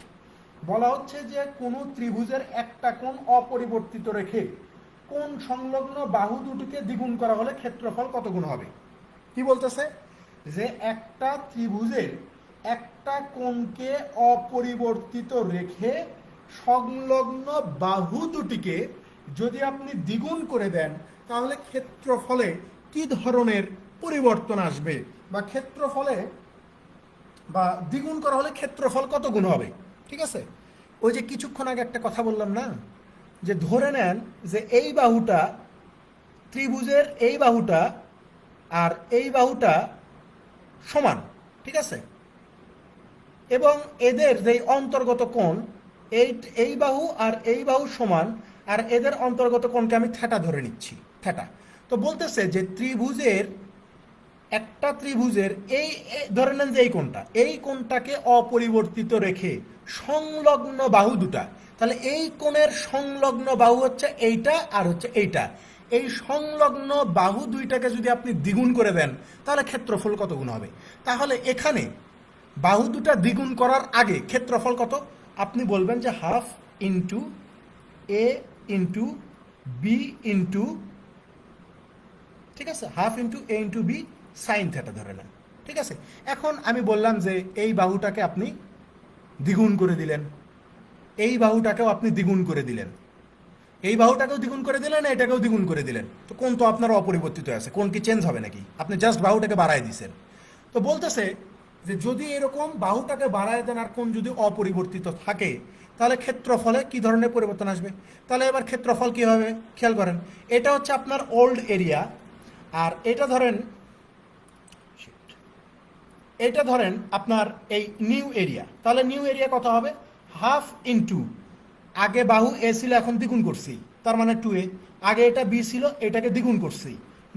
বলা হচ্ছে যে কোনো ত্রিভুজের একটা কোণ অপরিবর্তিত রেখে কোণ সংলগ্ন বাহু দুটিকে দ্বিগুণ করা হলে ক্ষেত্রফল কত গুণ হবে? কি বলতেছে? যে একটা ত্রিভুজের একটা কোণকে অপরিবর্তিত রেখে সংলগ্ন বাহু দুটিকে যদি আপনি দ্বিগুণ করে দেন, তাহলে ক্ষেত্রফলে কি ধরনের পরিবর্তন আসবে, বা ক্ষেত্রফলে বা দ্বিগুণ করা হলে ক্ষেত্রফল কত গুণ হবে, ঠিক আছে? ওই যে কিছুক্ষণ আগে একটা কথা বললাম না, যে ধরে নেন যে এই বাহুটা, ত্রিভুজের এই বাহুটা আর এই বাহুটা সমান, ঠিক আছে? এবং এদের যেই অন্তর্গত কোণ, এই বাহু আর এই বাহু সমান, আর এদের অন্তর্গত কোণকে আমি থিটা ধরে নিচ্ছি, থিটা। তো বলতেছে যে একটা ত্রিভুজের এই ধরে নেন যে এই কোণটাকে অপরিবর্তিত রেখে সংলগ্ন বাহু দুটা, তাহলে এই কোণের সংলগ্ন বাহু হচ্ছে এইটা আর হচ্ছে এইটা, এই সংলগ্ন বাহু দুইটাকে যদি আপনি দ্বিগুণ করে দেন, তাহলে ক্ষেত্রফল কত গুণ হবে? তাহলে এখানে বাহু দুটা দ্বিগুণ করার আগে ক্ষেত্রফল কত? আপনি বলবেন যে হাফ ইন্টু এ ইন্টু বি ইন্টু, ঠিক আছে, হাফ ইন্টু এ ইন্টু বি সাইন থিটা ধরে নেন, ঠিক আছে। এখন আমি বললাম যে এই বাহুটাকে আপনি দ্বিগুণ করে দিলেন, এই বাহুটাকেও আপনি দ্বিগুণ করে দিলেন, এই বাহুটাকেও দ্বিগুণ করে দিলেন, এটাকেও দ্বিগুণ করে দিলেন, তো কোন তো আপনার অপরিবর্তিত আছে, কোন কি চেঞ্জ হবে নাকি? আপনি জাস্ট বাহুটাকে বাড়ায় দিছেন। তো বলতেছে যে যদি এরকম বাহুটাকে বাড়ায় দেন আর কোন যদি অপরিবর্তিত থাকে, তাহলে ক্ষেত্রফলে কি ধরনের পরিবর্তন আসবে? তাহলে এবার ক্ষেত্রফল কি হবে খেয়াল করেন। এটা হচ্ছে আপনার ওল্ড এরিয়া, আর এটা ধরেন, এটা ধরেন আপনার এই নিউ এরিয়া। তাহলে নিউ এরিয়া কত হবে? হাফ ইন্টু, আগে বাহু এ ছিল এখন দ্বিগুণ করছি, তার মানে 2a, আগে এটা বি ছিল এটাকে দ্বিগুণ করছি,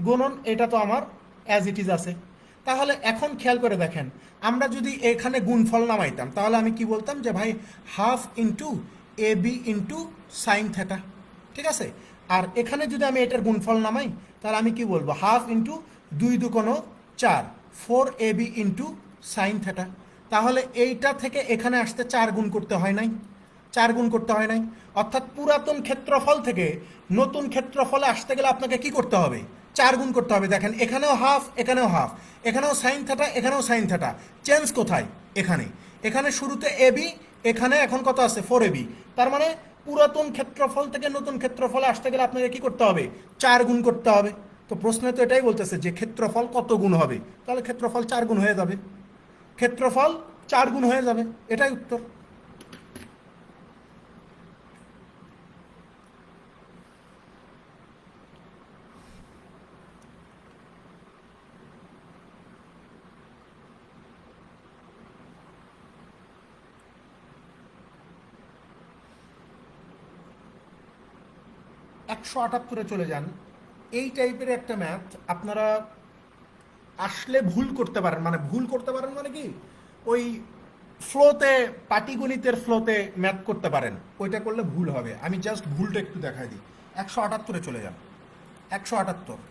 গুণন এটা তো আমার অ্যাজ ইট ইজ আছে। তাহলে এখন খেয়াল করে দেখেন, আমরা যদি এখানে গুণফল নামাইতাম তাহলে আমি কি বলতাম যে ভাই half into A B into sine theta, ঠিক আছে। আর এখানে যদি আমি এটার গুণফল নামাই তাহলে আমি কি বলবো? Half into 2 2 4, 4ab into sine theta. তাহলে এইটা থেকে এখানে আসতে 4 গুণ করতে হয় নাই, 4 গুণ করতে হয় নাই। অর্থাৎ পুরাতন ক্ষেত্রফল থেকে নতুন ক্ষেত্রফলে আসতে গেলে আপনাকে কি করতে হবে? 4 গুণ করতে হবে। দেখেন এখানেও হাফ, এখানেও হাফ, এখানেও সাইন থিটা, এখানেও সাইন থিটা। চেঞ্জ কোথায়? এখানে, এখানে শুরুতে এবি, এখানে এখন কত আছে? 4ab। তার মানে পুরাতন ক্ষেত্রফল থেকে নতুন ক্ষেত্রফলে আসতে গেলে আপনাকে কি করতে হবে? 4 গুণ করতে হবে। তো প্রশ্নে তো এটাই বলতেছে যে ক্ষেত্রফল কত গুণ হবে, তাহলে ক্ষেত্রফল 4 গুণ হয়ে যাবে, ক্ষেত্রফল 4 গুণ হয়ে যাবে, এটাই উত্তর। একশো আটাত্তরে চলে যান। এই টাইপের একটা ম্যাথ আপনারা আসলে ভুল করতে পারেন, মানে ভুল করতে পারেন মানে কি, ওই ফ্লোতে, পাটিগণিতের ফ্লোতে ম্যাথ করতে পারেন, ওইটা করলে ভুল হবে। আমি জাস্ট ভুলটা একটু দেখাই দিই। 178-এ চলে যান। 178।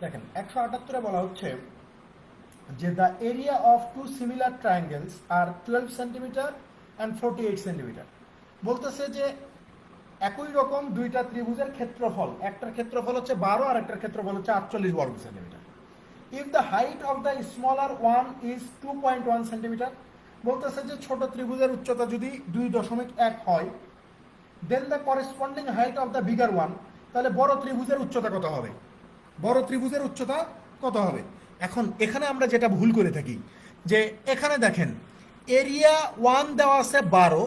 দেখেন 178-এ বলা হচ্ছে যে the area of two similar triangles are 12 centimetre and 48 centimetre. বলতেছে যে একই রকম দুইটা ত্রিভুজের ক্ষেত্রফল, একটার ক্ষেত্রফল হচ্ছে 12 আর একটার ক্ষেত্রফল হচ্ছে 48 বর্গ centimetre. If the height of the smaller one is 2.1 centimetre, বলতেছে যে ছোট ত্রিভুজের উচ্চতা যদি 2.1 হয়, then the corresponding height of the bigger one, তাহলে বড় ত্রিভুজের উচ্চতা কত হবে? বড় ত্রিভুজের উচ্চতা কত হবে? এখন এখানে আমরা যেটা ভুল করে থাকি যে এখানে দেখেন এরিয়া 1 দেওয়া আছে 12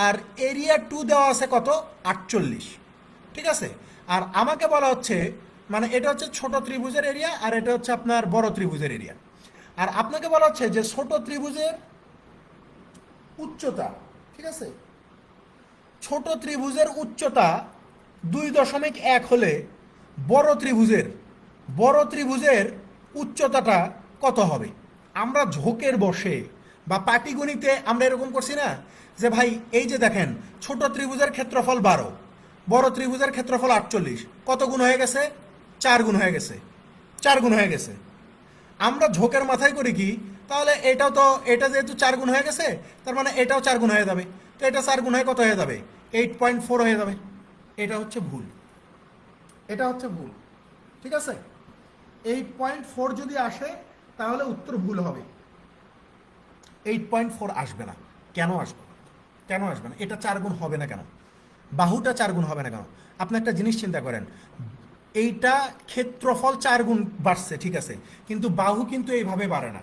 আর এরিয়া 2 দেওয়া আছে কত? 48, ঠিক আছে। আর আমাকে বলা হচ্ছে, মানে এটা হচ্ছে ছোট ত্রিভুজের এরিয়া আর এটা হচ্ছে আপনার বড় ত্রিভুজের এরিয়া। আর আপনাকে বলা হচ্ছে যে ছোট ত্রিভুজের উচ্চতা, ঠিক আছে, ছোট ত্রিভুজের উচ্চতা 2.1 হলে বড় ত্রিভুজের উচ্চতাটা কত হবে? আমরা ঝোঁকের বসে বা পাটিগণিতে আমরা এরকম করছি না যে ভাই এই যে দেখেন ছোট ত্রিভুজের ক্ষেত্রফল 12, বড় ত্রিভুজের ক্ষেত্রফল 48, কত গুণ হয়ে গেছে? 4 গুণ হয়ে গেছে, 4 গুণ হয়ে গেছে। আমরা ঝোঁকের মাথায় করি কি, তাহলে এটাও তো, এটা যেহেতু 4 গুণ হয়ে গেছে তার মানে এটাও 4 গুণ হয়ে যাবে, তো এটা 4 গুণ হয়ে কত হয়ে যাবে? 8.4 হয়ে যাবে। এটা হচ্ছে ভুল, এটা হচ্ছে ভুল, ঠিক আছে। 8.4 যদি আসে তাহলে উত্তর ভুল হবে। 8.4 আসবে না। কেন আসবে? কেন আসবে না? এটা 4 গুণ হবে না কেন? বাহুটা 4 গুণ হবে না কেন? আপনি একটা জিনিস চিন্তা করেন, এইটা ক্ষেত্রফল 4 গুণ বাড়ছে, ঠিক আছে, কিন্তু বাহু কিন্তু এইভাবে বাড়ে না।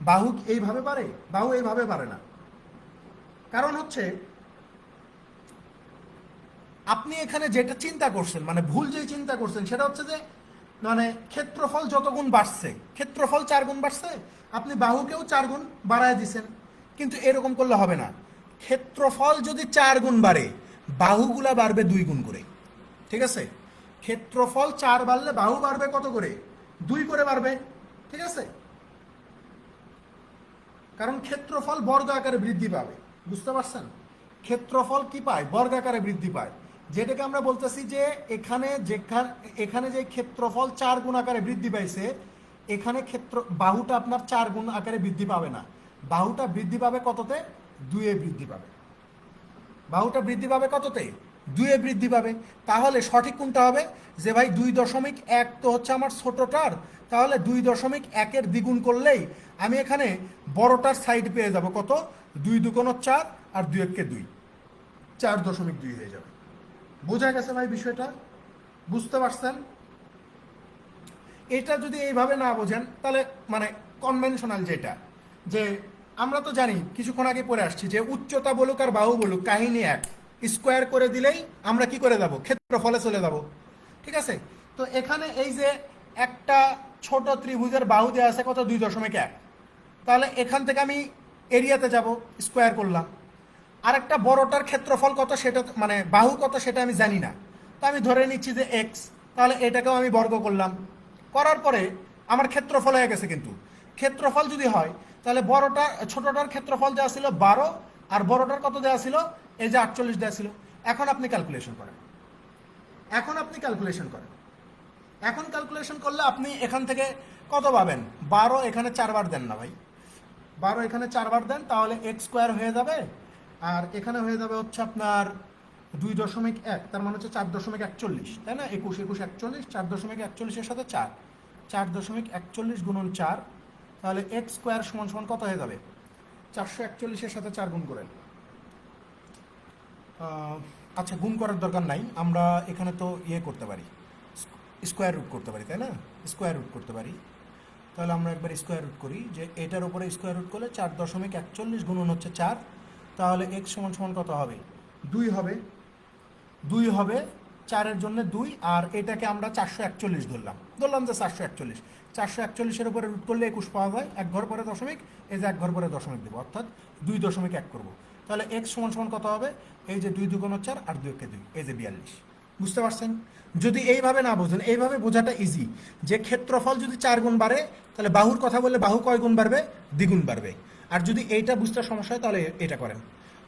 বাহু এইভাবে বাড়ে? বাহু এইভাবে বাড়ে না। কারণ হচ্ছে আপনি এখানে যেটা চিন্তা করছেন মানে ভুল যে চিন্তা করছেন সেটা হচ্ছে যে মানে ক্ষেত্রফল যত গুণ বাড়ছে, ক্ষেত্রফল 4 গুণ বাড়ছে, আপনি বাহুকেও 4 গুণ বাড়ায় দিছেন। কিন্তু এরকম করলে হবে না। ক্ষেত্রফল যদি 4 গুণ বাড়ে, বাহুগুলা বাড়বে 2 গুণ করে। ঠিক আছে? ক্ষেত্রফল 4 বাড়লে বাহু বাড়বে কত করে? 2 করে বাড়বে। ঠিক আছে? কারণ ক্ষেত্রফল বর্গ আকারে বৃদ্ধি পাবে। বুঝতে পারছেন? ক্ষেত্রফল কি পায়? বর্গ আকারে বৃদ্ধি পায়। যেটাকে আমরা বলতেছি যে এখানে যে ক্ষেত্রফল 4 গুণ আকারে বৃদ্ধি পাইছে, এখানে বাহুটা আপনার 4 গুণ আকারে বৃদ্ধি পাবে না। বাহুটা বৃদ্ধি পাবে কততে? 2 বৃদ্ধি পাবে। বাহুটা বৃদ্ধি পাবে কততে? 2 বৃদ্ধি পাবে। তাহলে সঠিক কোনটা হবে? যে ভাই 2.1 তো হচ্ছে আমার ছোটটার, তাহলে 2.1 দ্বিগুণ করলেই আমি এখানে বড়টার সাইড পেয়ে যাব কত? 2 2 4 আর 2 1 2, 4.2 হয়ে যাবে। বোঝা গেছে ভাই বিষয়টা? বুঝতে পারছেন? এটা যদি এইভাবে না বোঝেন তাহলে মানে কনভেনশনাল যেটা, যে আমরা তো জানি কিছুক্ষণ আগে পড়ে আসছি যে উচ্চতা বলুক আর বাহু বলুক কাহিনী এক, স্কোয়ার করে দিলেই আমরা কি করে যাব? ক্ষেত্রফলে চলে যাব। ঠিক আছে? তো এখানে এই যে একটা ছোট ত্রিভুজের বাহু দেওয়া আছে কত? 2.1। তাহলে এখান থেকে আমি এরিয়াতে যাব, স্কোয়ার করলাম। আর একটা বড়টার ক্ষেত্রফল কত সেটা মানে বাহু কত সেটা আমি জানি না, তো আমি ধরে নিচ্ছি যে এক্স। তাহলে এটাকেও আমি বর্গ করলাম, করার পরে আমার ক্ষেত্রফল হয়ে গেছে। কিন্তু ক্ষেত্রফল যদি হয় তাহলে ছোটটার ক্ষেত্রফল দেওয়া ছিল 12, আর বড়টার কত দেওয়া ছিল? এই যে 48 দেওয়া ছিল। এখন আপনি ক্যালকুলেশন করেন। এখন আপনি ক্যালকুলেশন করেন। এখন ক্যালকুলেশন করলে আপনি এখান থেকে কত পাবেন? 12 এখানে 4 বার দেন না ভাই, 12 এখানে 4 বার দেন, তাহলে এক্স স্কোয়ার হয়ে যাবে। আর এখানে হয়ে যাবে হচ্ছে আপনার 2.1, তার মানে হচ্ছে 4.41, তাই না? 21 21 41, 4.41-এর সাথে 4, 4.41 গুণন 4, তাহলে এক্স স্কোয়ার সমান সমান কত হয়ে যাবে? 441-এর সাথে 4 গুণ করেন। আচ্ছা, গুণ করার দরকার নাই, আমরা এখানে তো ইয়ে করতে পারি, স্কোয়ার রুট করতে পারি, তাই না? স্কোয়ার রুট করতে পারি। তাহলে আমরা একবার স্কোয়ার রুট করি, যে এটার উপরে স্কোয়ার রুট করলে 4.41 গুণন হচ্ছে 4, তাহলে এক্স সমান সমান কত হবে? 2 হবে। 2 হবে, 4-এর জন্য 2, আর এটাকে আমরা 441 ধরলাম যে 441, 441-এর উপরে রুট করলে 21 পাওয়া যায়, এক ঘর পরে দশমিক, এই যে এক ঘর পরে দশমিক দেবো, অর্থাৎ 2.1 করবো। তাহলে এক্স সমান সমান কত হবে? এই যে 2 2 4 আর 2 1 2, এই যে 42। বুঝতে পারছেন? যদি এইভাবে না বোঝেন, এইভাবে বোঝাটা ইজি, যে ক্ষেত্রফল যদি 4 গুণ বাড়ে তাহলে বাহুর কথা বললে বাহু কয় গুণ বাড়বে? দ্বিগুণ বাড়বে। আর যদি এইটা বুঝতে সমস্যা হয় তাহলে এটা করেন,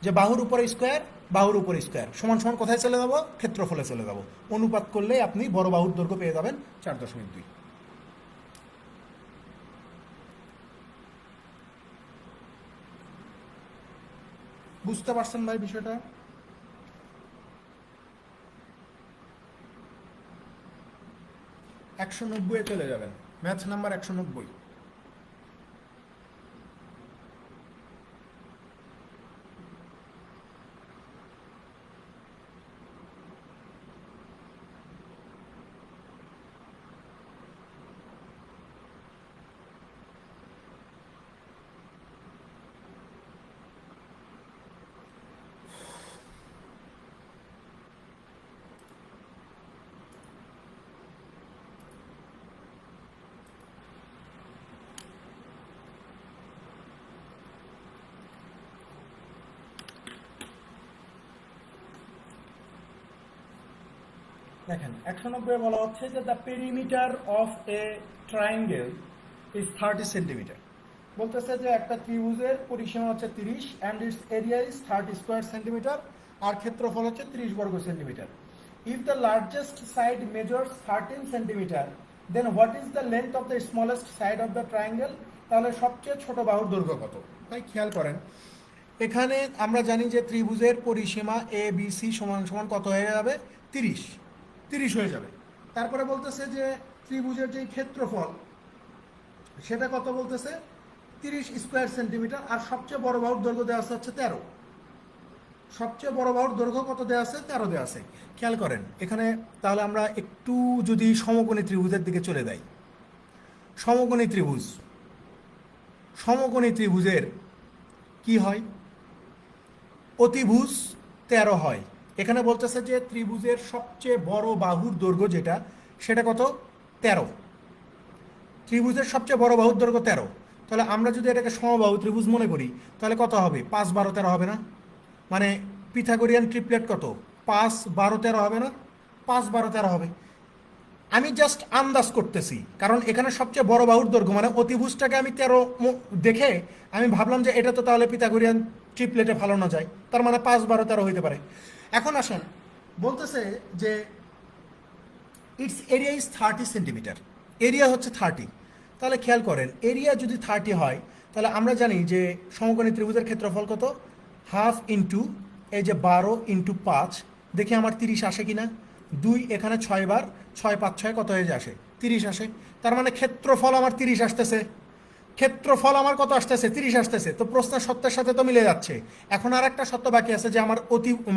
যে বাহুর উপরে স্কোয়ার, বাহুর উপরে স্কোয়ার সমান সমান কোথায় চলে যাব? ক্ষেত্রফলে চলে যাব। অনুপাত করলে আপনি বড় বাহুর দৈর্ঘ্য পেয়ে যাবেন 4.2। বুঝতে পারছেন ভাই বিষয়টা? 190-এ চলে যাবেন, ম্যাথ নাম্বার 190। দেখেন 190-এ বলা হচ্ছে যে the perimeter of a triangle is 30 centimetre. বলতেছে যে একটা ত্রিভুজের পরিসীমা হচ্ছে 30 and its area is 30 square centimetre, আর ক্ষেত্রফল হচ্ছে 30 বর্গ centimetre. If the largest side measures 13 centimetre, then what is the length of the smallest side of the triangle? তাহলে সবচেয়ে ছোট বাহুর দৈর্ঘ্য কত? তাই খেয়াল করেন, এখানে আমরা জানি যে ত্রিভুজের পরিসীমা এ বি সি সমান সমান কত হয়ে যাবে? 30, 30 হয়ে যাবে। তারপরে বলতেছে যে ত্রিভুজের যে ক্ষেত্রফল সেটা কত বলতেছে? 30 স্কোয়ার সেন্টিমিটার, আর সবচেয়ে বড় বাহুর দৈর্ঘ্য দেওয়া আছে হচ্ছে 13। সবচেয়ে বড় বাহুর দৈর্ঘ্য কত দেওয়া আছে? 13 দেওয়া আছে। খেয়াল করেন এখানে, তাহলে আমরা একটু যদি সমকোণী ত্রিভুজের দিকে চলে যাই, সমকোণী ত্রিভুজ, সমকোণী ত্রিভুজের কি হয়? অতিভুজ 13 হয়, এখানে বলতেছে যে ত্রিভুজের সবচেয়ে বড় বাহুর দৈর্ঘ্য যেটা সেটা কত 13। ত্রিভুজের সবচেয়ে বড় বাহুর দৈর্ঘ্য 13। তাহলে আমরা যদি এটাকে সমবাহু ত্রিভুজ মনে করি তাহলে কত হবে 5 12 13 হবে না? মানে পিথাগোরিয়ান ট্রিপলেট কত 5 12 13 হবে না? 5 12 13 হবে। আমি জাস্ট আন্দাজ করতেছি কারণ এখানে সবচেয়ে বড় বাহুর দৈর্ঘ্য মানে অতিভুজটাকে আমি 13 দেখে আমি ভাবলাম যে এটা তো তাহলে পিথাগোরিয়ান ট্রিপলেটে ফালানো যায়, তার মানে 5 12 13 হইতে পারে। এখন আসেন বলতেছে যে it's area is 30 centimetre, area হচ্ছে 30। তাহলে খেয়াল করেন এরিয়া যদি 30 হয় তাহলে আমরা জানি যে সমকোণী ত্রিভুজের ক্ষেত্রফল কত হাফ ইন্টু এই যে 12 ইন্টু 5, দেখি আমার 30 আসে কিনা। 2 এখানে 6 বার, 6 5 6 কত হয়ে যায় আসে 30 আসে। তার মানে ক্ষেত্রফল আমার 30 আসতেছে। ক্ষেত্রফল আমার কত আসতেছে 30 আসতেছে, তো প্রশ্নের সত্যের সাথে তো মিলে যাচ্ছে। এখন আর একটা সত্য বাকি আছে যে আমার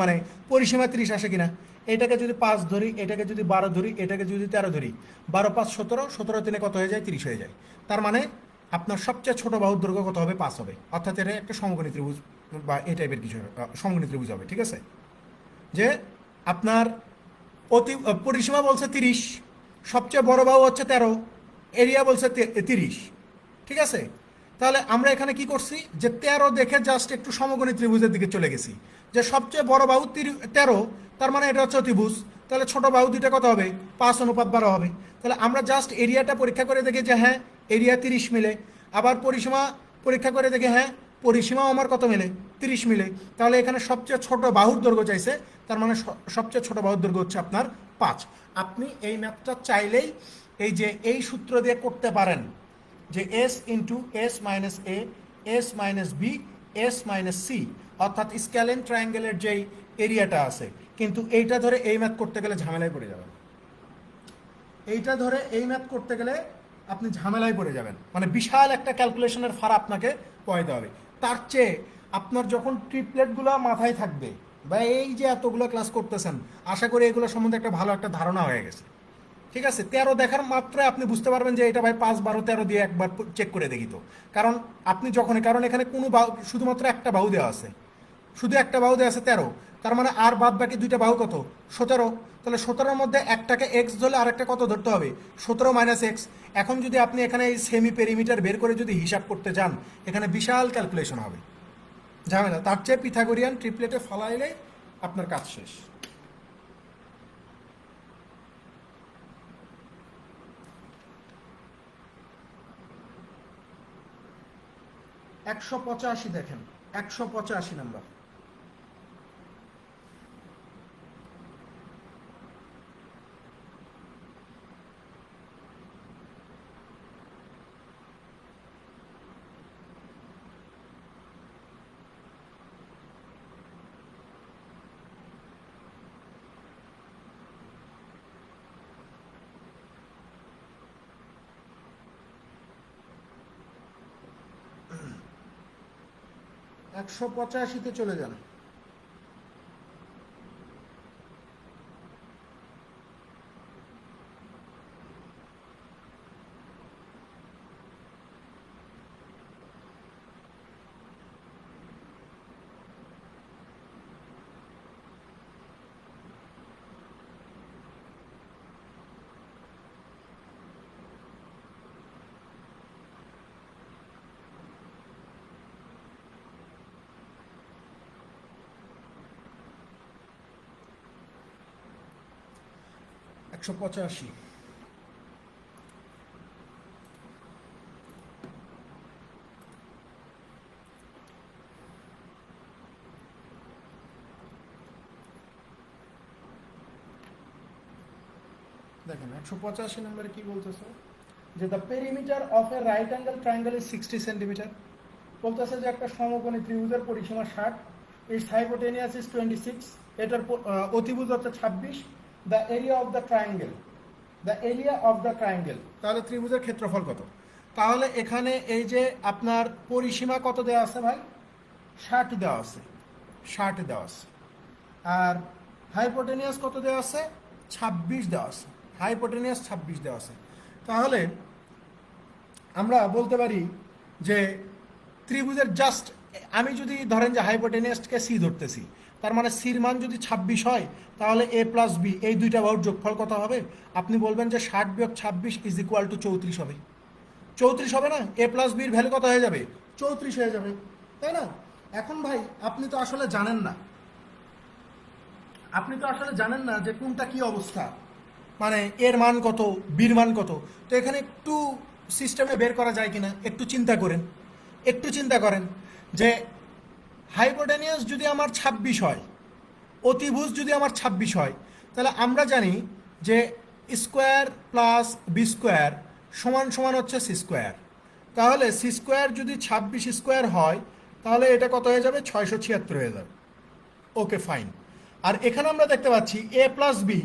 মানে পরিসীমা 30 আসে কিনা। এটাকে যদি 5 ধরি, এটাকে যদি 12 ধরি, এটাকে যদি 13 ধরি, 12 5 17, 17 3 কত হয়ে যায় 30 হয়ে যায়। তার মানে আপনার সবচেয়ে ছোট বাহুর দৈর্ঘ্য কত হবে 5 হবে, অর্থাৎ এটা একটা সমকোণী ত্রিভুজ বা এই টাইপের কিছু সমকোণী ত্রিভুজ হবে। ঠিক আছে, যে আপনার পরিসীমা বলছে 30, সবচেয়ে বড় বাহু হচ্ছে 13, এরিয়া বলছে 30। ঠিক আছে, তাহলে আমরা এখানে কি করছি যে 13 দেখে জাস্ট একটু সমকোণী ত্রিভুজের দিকে চলে গেছি, যে সবচেয়ে বড় বাহু 13, তার মানে এটা হচ্ছে অতিভুজ। তাহলে ছোট বাহু দুইটা কত হবে 5:12 হবে। তাহলে আমরা জাস্ট এরিয়াটা পরীক্ষা করে দেখি যে হ্যাঁ এরিয়া 30 মিলে, আবার পরিসীমা পরীক্ষা করে দেখি হ্যাঁ পরিসীমাও আমার কত মিলে 30 মিলে। তাহলে এখানে সবচেয়ে ছোট বাহুর দৈর্ঘ্য চাইছে, তার মানে সবচেয়ে ছোট বাহুর দৈর্ঘ্য হচ্ছে আপনার 5। আপনি এই ম্যাথটা চাইলেই এই যে এই সূত্র দিয়ে করতে পারেন যে s into s minus a, s minus b, s minus c, অর্থাৎ স্ক্যালেন ট্রায়াঙ্গেলের যেই এরিয়াটা আছে। কিন্তু এইটা ধরে এই ম্যাথ করতে গেলে ঝামেলায় পড়ে যাবেন। এইটা ধরে এই ম্যাথ করতে গেলে আপনি ঝামেলায় পড়ে যাবেন, মানে বিশাল একটা ক্যালকুলেশনের ফাড়া আপনাকে পড়াইতে হবে। তার চেয়ে আপনার যখন ট্রিপলেটগুলো মাথায় থাকবে বা এই যে এতগুলো ক্লাস করতেছেন, আশা করি এগুলো সম্বন্ধে একটা ভালো একটা ধারণা হয়ে গেছে। ঠিক আছে, 13 দেখার মাত্র আপনি বুঝতে পারবেন যে এটা ভাই 5 12 13 দিয়ে একবার চেক করে দেখি তো। কারণ আপনি যখন, কারণ এখানে কোনো শুধুমাত্র একটা বাহু দেওয়া আছে, শুধু একটা বাহু দেওয়া আছে 13, তার মানে আর বাদ বাকি দুইটা বাহু কত 17। তাহলে 17-র মধ্যে একটাকে এক্স ধরলে আরেকটা কত ধরতে হবে 17 মাইনাস এক্স। এখন যদি আপনি এখানে এই সেমি পেরিমিটার বের করে যদি হিসাব করতে যান, এখানে বিশাল ক্যালকুলেশন হবে, ঝামেলা। তার চেয়ে পিথাগোরিয়ান ট্রিপলেটে ফালাইলে আপনার কাজ শেষ। একশো পঁচাশি দেখেন, 185 নাম্বার। একশো পঁচাশিতে চলে যান। একশো পঁচাশি, দেখেন 185 নম্বরে কি বলতেছে যে the perimeter of a right angle triangle is 60 centimetre. বলতেছে যে একটা সমকোণী ত্রিভুজের পরিসীমা 60, এই হাইপোটেনিয়াস ইজ 26, এটার অতিভুজ হচ্ছে 26। The area of the triangle, the area of the triangle, তাহলে ত্রিভুজের ক্ষেত্রফল কত। তাহলে এখানে এই যে আপনার পরিসীমা কত দেওয়া আছে ভাই 60 দেওয়া আছে, 60 দেওয়া আছে। আর হাইপোটেনিয়াস কত দেওয়া আছে 26 দেওয়া আছে, হাইপোটেনিয়াস 26 দেওয়া আছে। তাহলে আমরা বলতে পারি যে ত্রিভুজের জাস্ট, আমি যদি ধরেন যে হাইপোটেনিয়াসকে সি ধরতেছি, তার মানে সির মান যদি 26 হয় তাহলে এ প্লাস বি এই দুইটা বাহুর যোগফল কত হবে? আপনি বলবেন যে 60 বিয়োগ 26 ইজ ইকুয়াল টু 34 হবে। 34 হবে না? এ প্লাস বির ভ্যালু কত হয়ে যাবে? 34 হয়ে যাবে, তাই না? এখন ভাই আপনি তো আসলে জানেন না, যে কোনটা কি অবস্থা, মানে এর মান কত, বির মান কত। তো এখানে একটু সিস্টেমে বের করা যায় কিনা একটু চিন্তা করেন যে হাইপোটেনিয়াস যদি আমার 26 হয়, অতিভুজ যদি আমার 26 হয়, তাহলে আমরা জানি যে স্কোয়ার প্লাস বি স্কোয়ার সমান সমান হচ্ছে সি স্কোয়ার। তাহলে সি স্কোয়ার যদি 26 স্কোয়ার হয় তাহলে এটা কত হয়ে যাবে? 676 হয়ে যাবে। Okay fine. আর এখানে আমরা দেখতে পাচ্ছি এ প্লাস বি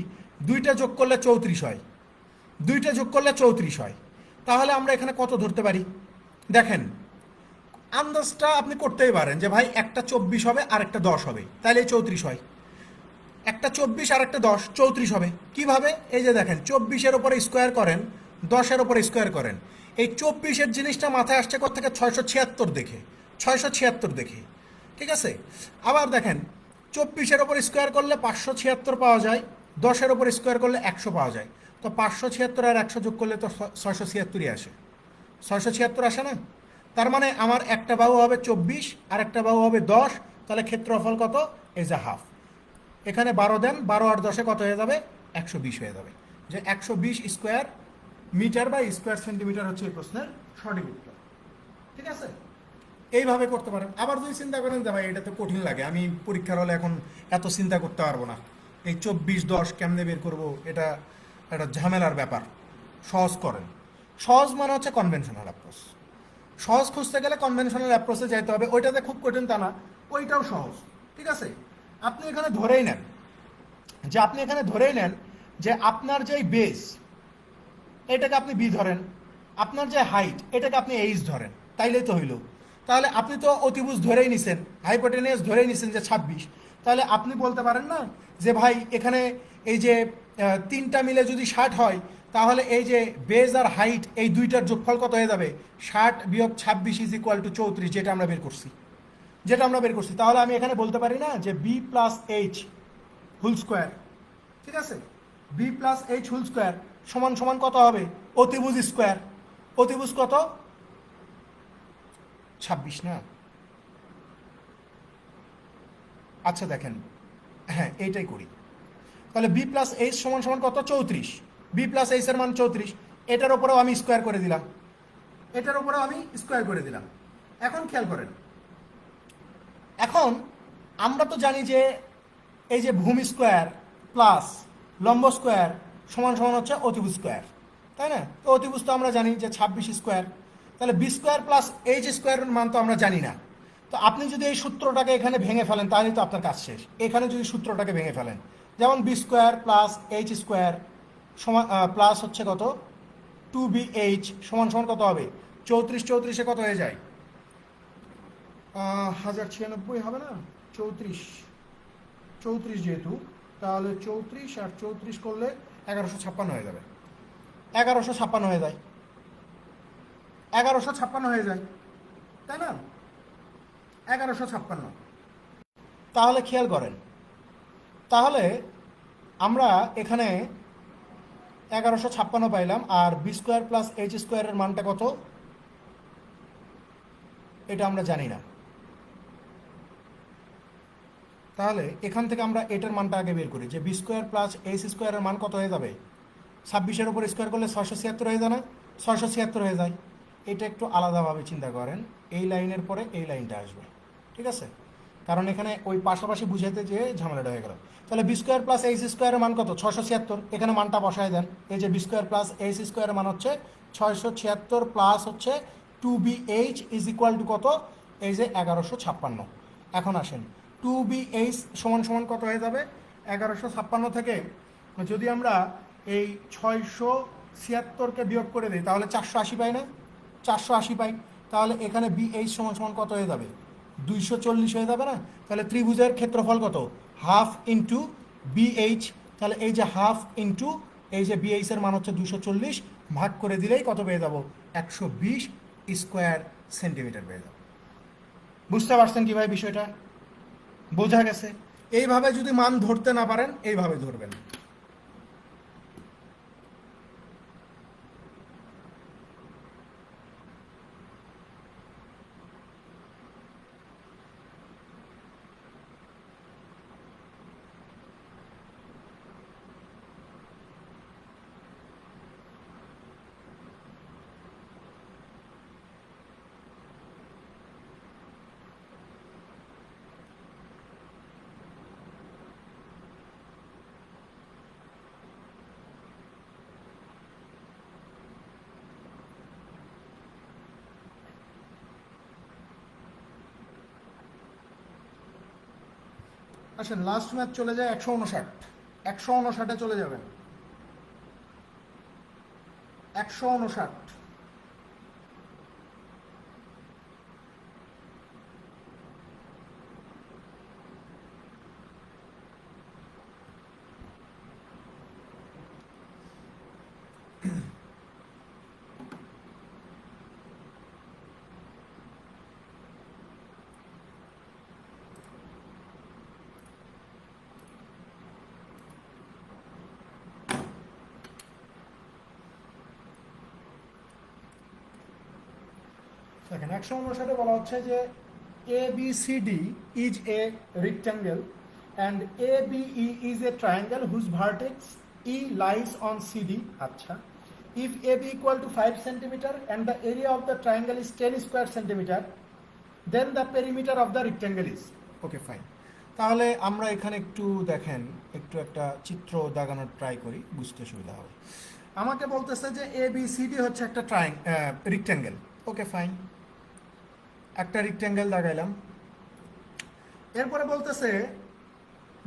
দুইটা যোগ করলে 34 হয়, তাহলে আমরা এখানে কত ধরতে পারি? দেখেন, আন্দাজটা আপনি করতেই পারেন যে ভাই একটা 24 হবে আর একটা 10 হবে, তাহলে 34 হয়। একটা 24 আর একটা 10, 34 হবে। কিভাবে? এই যে দেখেন, 24-এর উপরে স্কোয়ার করেন, 10-এর উপরে স্কোয়ার করেন। এই 24-এর জিনিসটা মাথায় আসছে কোত্থেকে? 676 দেখে, 676 দেখে, ঠিক আছে? আবার দেখেন, 24-এর ওপর স্কোয়ার করলে 576 পাওয়া যায়, 10-এর ওপর স্কোয়ার করলে 100 পাওয়া যায়। তো 576 আর 100 যোগ করলে তো 676-ই আসে, 676 আসে না? তার মানে আমার একটা বাহু হবে 24 আর একটা বাহু হবে 10, তাহলে ক্ষেত্রফল কত? এই যে হাফ। এখানে 12 দেন, 12 আর 10-এ কত হয়ে যাবে? 120 হয়ে যাবে। যে 120 স্কোয়ার মিটার বা স্কোয়ার সেন্টিমিটার হচ্ছে এই প্রশ্নের সঠিক উত্তর, ঠিক আছে? এইভাবে করতে পারেন। আবার যদি চিন্তা করেন যে ভাই এটা তো কঠিন লাগে, আমি পরীক্ষার হলে এখন এত চিন্তা করতে পারবো না, এই 24-10 কেমনে বের করবো, এটা একটা ঝামেলার ব্যাপার, সহজ করেন। সহজ মানে হচ্ছে কনভেনশনাল অ্যাপ্রোচ। সহজ খুঁজতে গেলে কনভেনশনাল অ্যাপ্রোচে যাইতে হবে, ওইটাতে খুব কঠিন তা না, ওইটাও সহজ, ঠিক আছে? আপনি এখানে ধরেই নেন যে আপনার যে বেস এটাকে আপনি বি ধরেন, আপনার যে হাইট এটাকে আপনি এইচ ধরেন, তাইলেই তো হইল। তাহলে আপনি তো অতিভুজ ধরেই নিছেন, হাইপোটেনিয়াস ধরেই নিছেন যে 26। তাহলে আপনি বলতে পারেন না যে ভাই এখানে এই যে তিনটা মিলে যদি 60 হয়, তাহলে এই যে বেজ আর হাইট এই দুইটার যোগফল কত হয়ে যাবে? 60 বিয়োগ 26 ইজ ইকুয়াল টু 34, যেটা আমরা বের করছি। তাহলে আমি এখানে বলতে পারি না যে b plus h whole square, ঠিক আছে? B plus h whole square সমান সমান কত হবে? অতিভুজ স্কোয়ার। অতিভুজ কত? 26 না? আচ্ছা দেখেন, হ্যাঁ এইটাই করি। তাহলে বি প্লাস এইচ সমান সমান কত? 34। বি প্লাস এইচ এর মান 34, এটার উপরেও আমি স্কোয়ার করে দিলাম। এখন খেয়াল করেন, এখন আমরা তো জানি যে এই যে ভূমি স্কোয়ার প্লাস লম্ব স্কোয়ার সমান সমান হচ্ছে অতিভুজ স্কোয়ার, তাই না? তো অতিভুজ তো আমরা জানি যে 26 স্কোয়ার। তাহলে বি স্কোয়ার প্লাস এইচ স্কোয়ারের মান তো আমরা জানি না। তো আপনি যদি এই সূত্রটাকে এখানে ভেঙে ফেলেন তাহলেই তো আপনার কাজ শেষ। এখানে যদি সূত্রটাকে ভেঙে ফেলেন, যেমন b square plus h square সমান প্লাস হচ্ছে কত? 2bh সমান সমান কত হবে? 34, 34-এ কত হয়ে যায়? 1096 হবে না? 34 যেহেতু, তাহলে 34 আর 34 করলে 1156 হয়ে যাবে। 1156 হয়ে যায়, 1156 হয়ে যায়, তাই না? 1156। তাহলে খেয়াল করেন, তাহলে আমরা এখানে 1156 পাইলাম, আর বি স্কোয়ার প্লাস এইচ স্কোয়ারের মানটা কত এটা আমরা জানি না। তাহলে এখান থেকে আমরা এটার মানটা আগে বের করি, যে বি স্কোয়ার প্লাস এইচ স্কোয়ারের মান কত হয়ে যাবে? 26-এর উপর স্কোয়ার করলে 676 হয়ে যায় না? 676 হয়ে যায়। এটা একটু আলাদাভাবে চিন্তা করেন, এই লাইনের পরে এই লাইনটা আসবে, ঠিক আছে? কারণ এখানে ওই পাশাপাশি বুঝাইতে যেয়ে ঝামেলাটা হয়ে গেল। তাহলে বি স্কোয়ার প্লাস এইচ স্কোয়ারের মান কত? 676। এখানে মানটা বসায় দেন, এই যে বি স্কোয়ার প্লাস এইচ স্কোয়ারের মান হচ্ছে 676 প্লাস হচ্ছে 2bh ইজ ইকুয়াল টু কত? এই যে 1156। এখন আসেন, 2bh সমান সমান কত হয়ে যাবে? 1156 থেকে যদি আমরা এই 676-কে বিয়োগ করে দিই তাহলে 480 পাই না? 480 পাই। তাহলে এখানে বিএইচ সমান সমান কত হয়ে যাবে? 240 হয়ে যাবে না? তাহলে ত্রিভুজের ক্ষেত্রফল কত? Half into BH. তাহলে এই যে হাফ ইন্টু এই যে বিএইচের মান হচ্ছে 240, ভাগ করে দিলেই কত পেয়ে যাব? 120 স্কোয়ার সেন্টিমিটার পেয়ে যাব। বুঝতে পারছেন কি ভাই বিষয়টা? বোঝা গেছে? এইভাবে যদি মান ধরতে না পারেন এইভাবে ধরবেন। আসেন লাস্ট ম্যাচ চলে যায় 159, 159-এ চলে যাবেন। 159। দেখেন 159-এ বলা হচ্ছে যে ABCD is a rectangle and ABE is a triangle whose vertex E lies on CD. আচ্ছা, if AB equal to 5 cm and the area of the triangle is 10 square centimeter, then the perimeter of the rectangle is. Okay fine. তাহলে আমরা এখানে একটু দেখেন, একটু একটা চিত্র দাগানোর try করি, বুঝতে সুবিধা হবে। আমাকে বলতেছে যে ABCD হচ্ছে একটা রেক্ট্যাঙ্গেল। ওকে ফাইন, একটা রেক্ট্যাঙ্গেল দাগাইলাম। এরপরে বলতেছে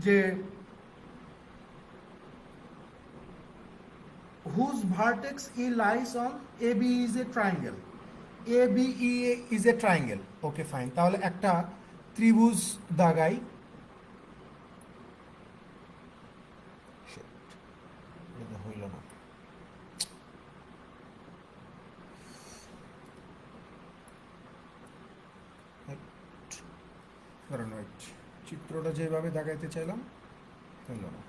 যে whose vertex E lies on AB is a triangle. ABE is a triangle. Okay fine, তাহলে একটা ত্রিভুজ দাগাই। হইল না, চিত্রটা যেভাবে দেখাইতে চাইলাম হইল না।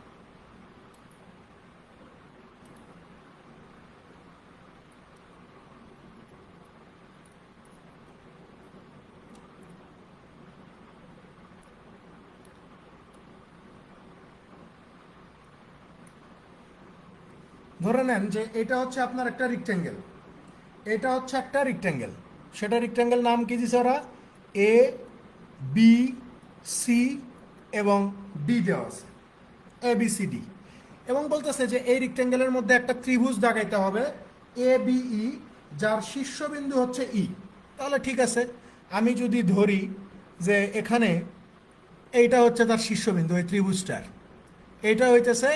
ধরে নেন যে এটা হচ্ছে আপনার একটা রেক্ট্যাঙ্গেল, এটা হচ্ছে একটা রেক্ট্যাঙ্গেল। সেটা রেক্ট্যাঙ্গেল নাম কি দিছে ওরা? এ বি সি এবং ডি দেওয়া আছে, ABCD। এবং বলতেছে যে এই রেক্ট্যাঙ্গেলের মধ্যে একটা ত্রিভুজ দাগাইতে হবে ABE, যার শীর্ষবিন্দু হচ্ছে ই। তাহলে ঠিক আছে, আমি যদি ধরি যে এখানে এইটা হচ্ছে তার শীর্ষবিন্দু, এই ত্রিভুজটার এইটা হইতেছে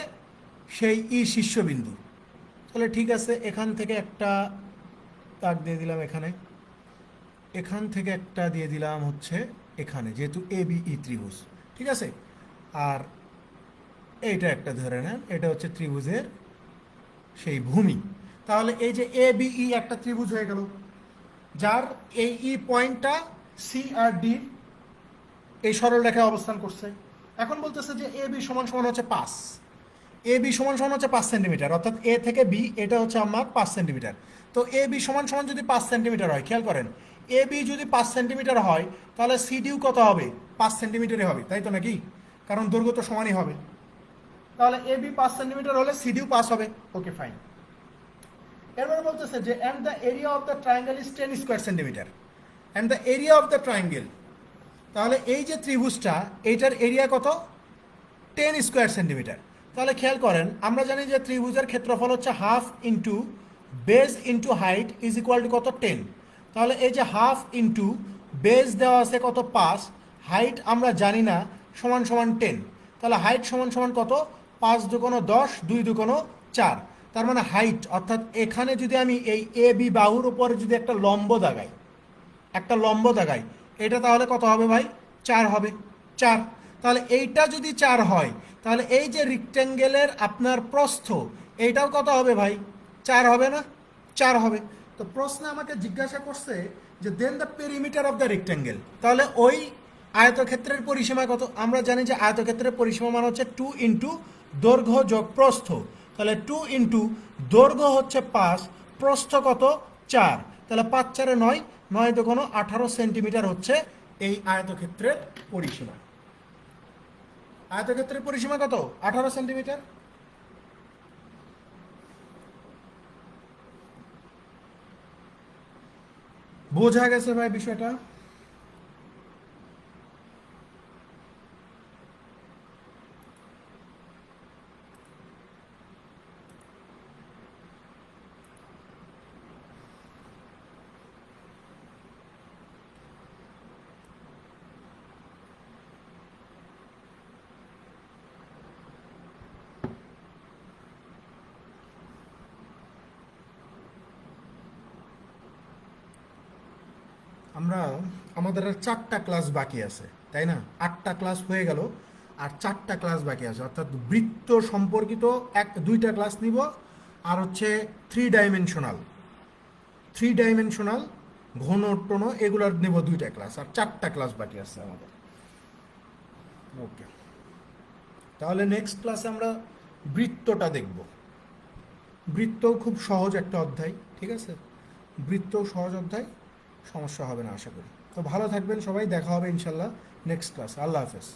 সেই ই শীর্ষবিন্দু। তাহলে ঠিক আছে, এখান থেকে একটা দাগ দিয়ে দিলাম এখানে, এখান থেকে একটা দিয়ে দিলাম হচ্ছে এখানে, যেহেতু ABE ত্রিভুজ, ঠিক আছে। আর এইটা একটা ধরে নেন, এটা হচ্ছে ত্রিভুজের সেই ভূমি। তাহলে এই যে ABE একটা ত্রিভুজ হয়ে গেল, যার এই ই পয়েন্টটা সি আর ডি এই সরল রেখায় অবস্থান করছে। এখন বলতেছে যে AB সমান সমান হচ্ছে 5, AB সমান সমান হচ্ছে 5 সেন্টিমিটার, অর্থাৎ এ থেকে বি এটা হচ্ছে আমার 5 সেন্টিমিটার। তো AB সমান সমান যদি 5 সেন্টিমিটার হয়, খেয়াল করেন AB যদি 5 সেন্টিমিটার হয় তাহলে সিডিও কত হবে? 5 সেন্টিমিটারই হবে, তাই তো নাকি? কারণ দৈর্ঘ্য তো সমানই হবে। তাহলে AB 5 সেন্টিমিটার হলে সিডিও 5 হবে। Okay fine. এরপরে বলতেছে যে and the area of the triangle is 10 square centimetre, and the area of the triangle, তাহলে এই যে ত্রিভুজটা এইটার এরিয়া কত? 10 স্কয়ার সেন্টিমিটার। তাহলে খেয়াল করেন, আমরা জানি যে ত্রিভুজের ক্ষেত্রফল হচ্ছে half into base into height is equal to কত? 10। তাহলে এই যে হাফ ইন্টু বেজ দেওয়া আছে কত? 5, হাইট আমরা জানি না, সমান সমান 10। তাহলে হাইট সমান সমান কত? 5 দুগুণ 10, 2 দুগুণ 4। তার মানে হাইট, অর্থাৎ এখানে যদি আমি এই AB বাহুর উপরে যদি একটা লম্ব দাগাই, একটা লম্ব দাগাই, এটা তাহলে কত হবে ভাই? 4 হবে, 4। তাহলে এইটা যদি 4 হয় তাহলে এই যে রেক্ট্যাঙ্গেলের আপনার প্রস্থ এইটাও কত হবে ভাই? 4 হবে না? 4 হবে। তো প্রশ্নে আমাকে জিজ্ঞাসা করছে যে then the perimeter of the rectangle, তাহলে ওই আয়তক্ষেত্রের পরিসীমা কত? আমরা জানি যে আয়তক্ষেত্রের পরিসীমা মান হচ্ছে 2 ইন্টু দৈর্ঘ্য যোগ প্রস্থ। তাহলে 2 ইন্টু দৈর্ঘ্য হচ্ছে 5, প্রস্থ কত? 4। তাহলে 5 4 9, 9 দুগুণ 18 সেন্টিমিটার হচ্ছে এই আয়তক্ষেত্রের পরিসীমা। আয়তক্ষেত্রের পরিসীমা কত? 18 সেন্টিমিটার। বোঝা গেছে ভাই বিষয়টা? আমরা আমাদের আর 4টা ক্লাস বাকি আছে, তাই না? 8টা ক্লাস হয়ে গেল, আর 4টা ক্লাস বাকি আছে, অর্থাৎ বৃত্ত সম্পর্কিত 2টা ক্লাস নিব, আর হচ্ছে 3 ডাইমেনশনাল ঘন টন এগুলোর নেব 2টা ক্লাস, আর 4টা ক্লাস বাকি আছে আমাদের। ওকে, তাহলে নেক্সট ক্লাসে আমরা বৃত্তটা দেখব। বৃত্ত খুব সহজ একটা অধ্যায়, ঠিক আছে? বৃত্ত সহজ অধ্যায়, সমস্যা হবে না আশা করি। তো ভালো থাকবেন সবাই, দেখা হবে ইনশাল্লাহ নেক্সট ক্লাস। আল্লাহ হাফেজ।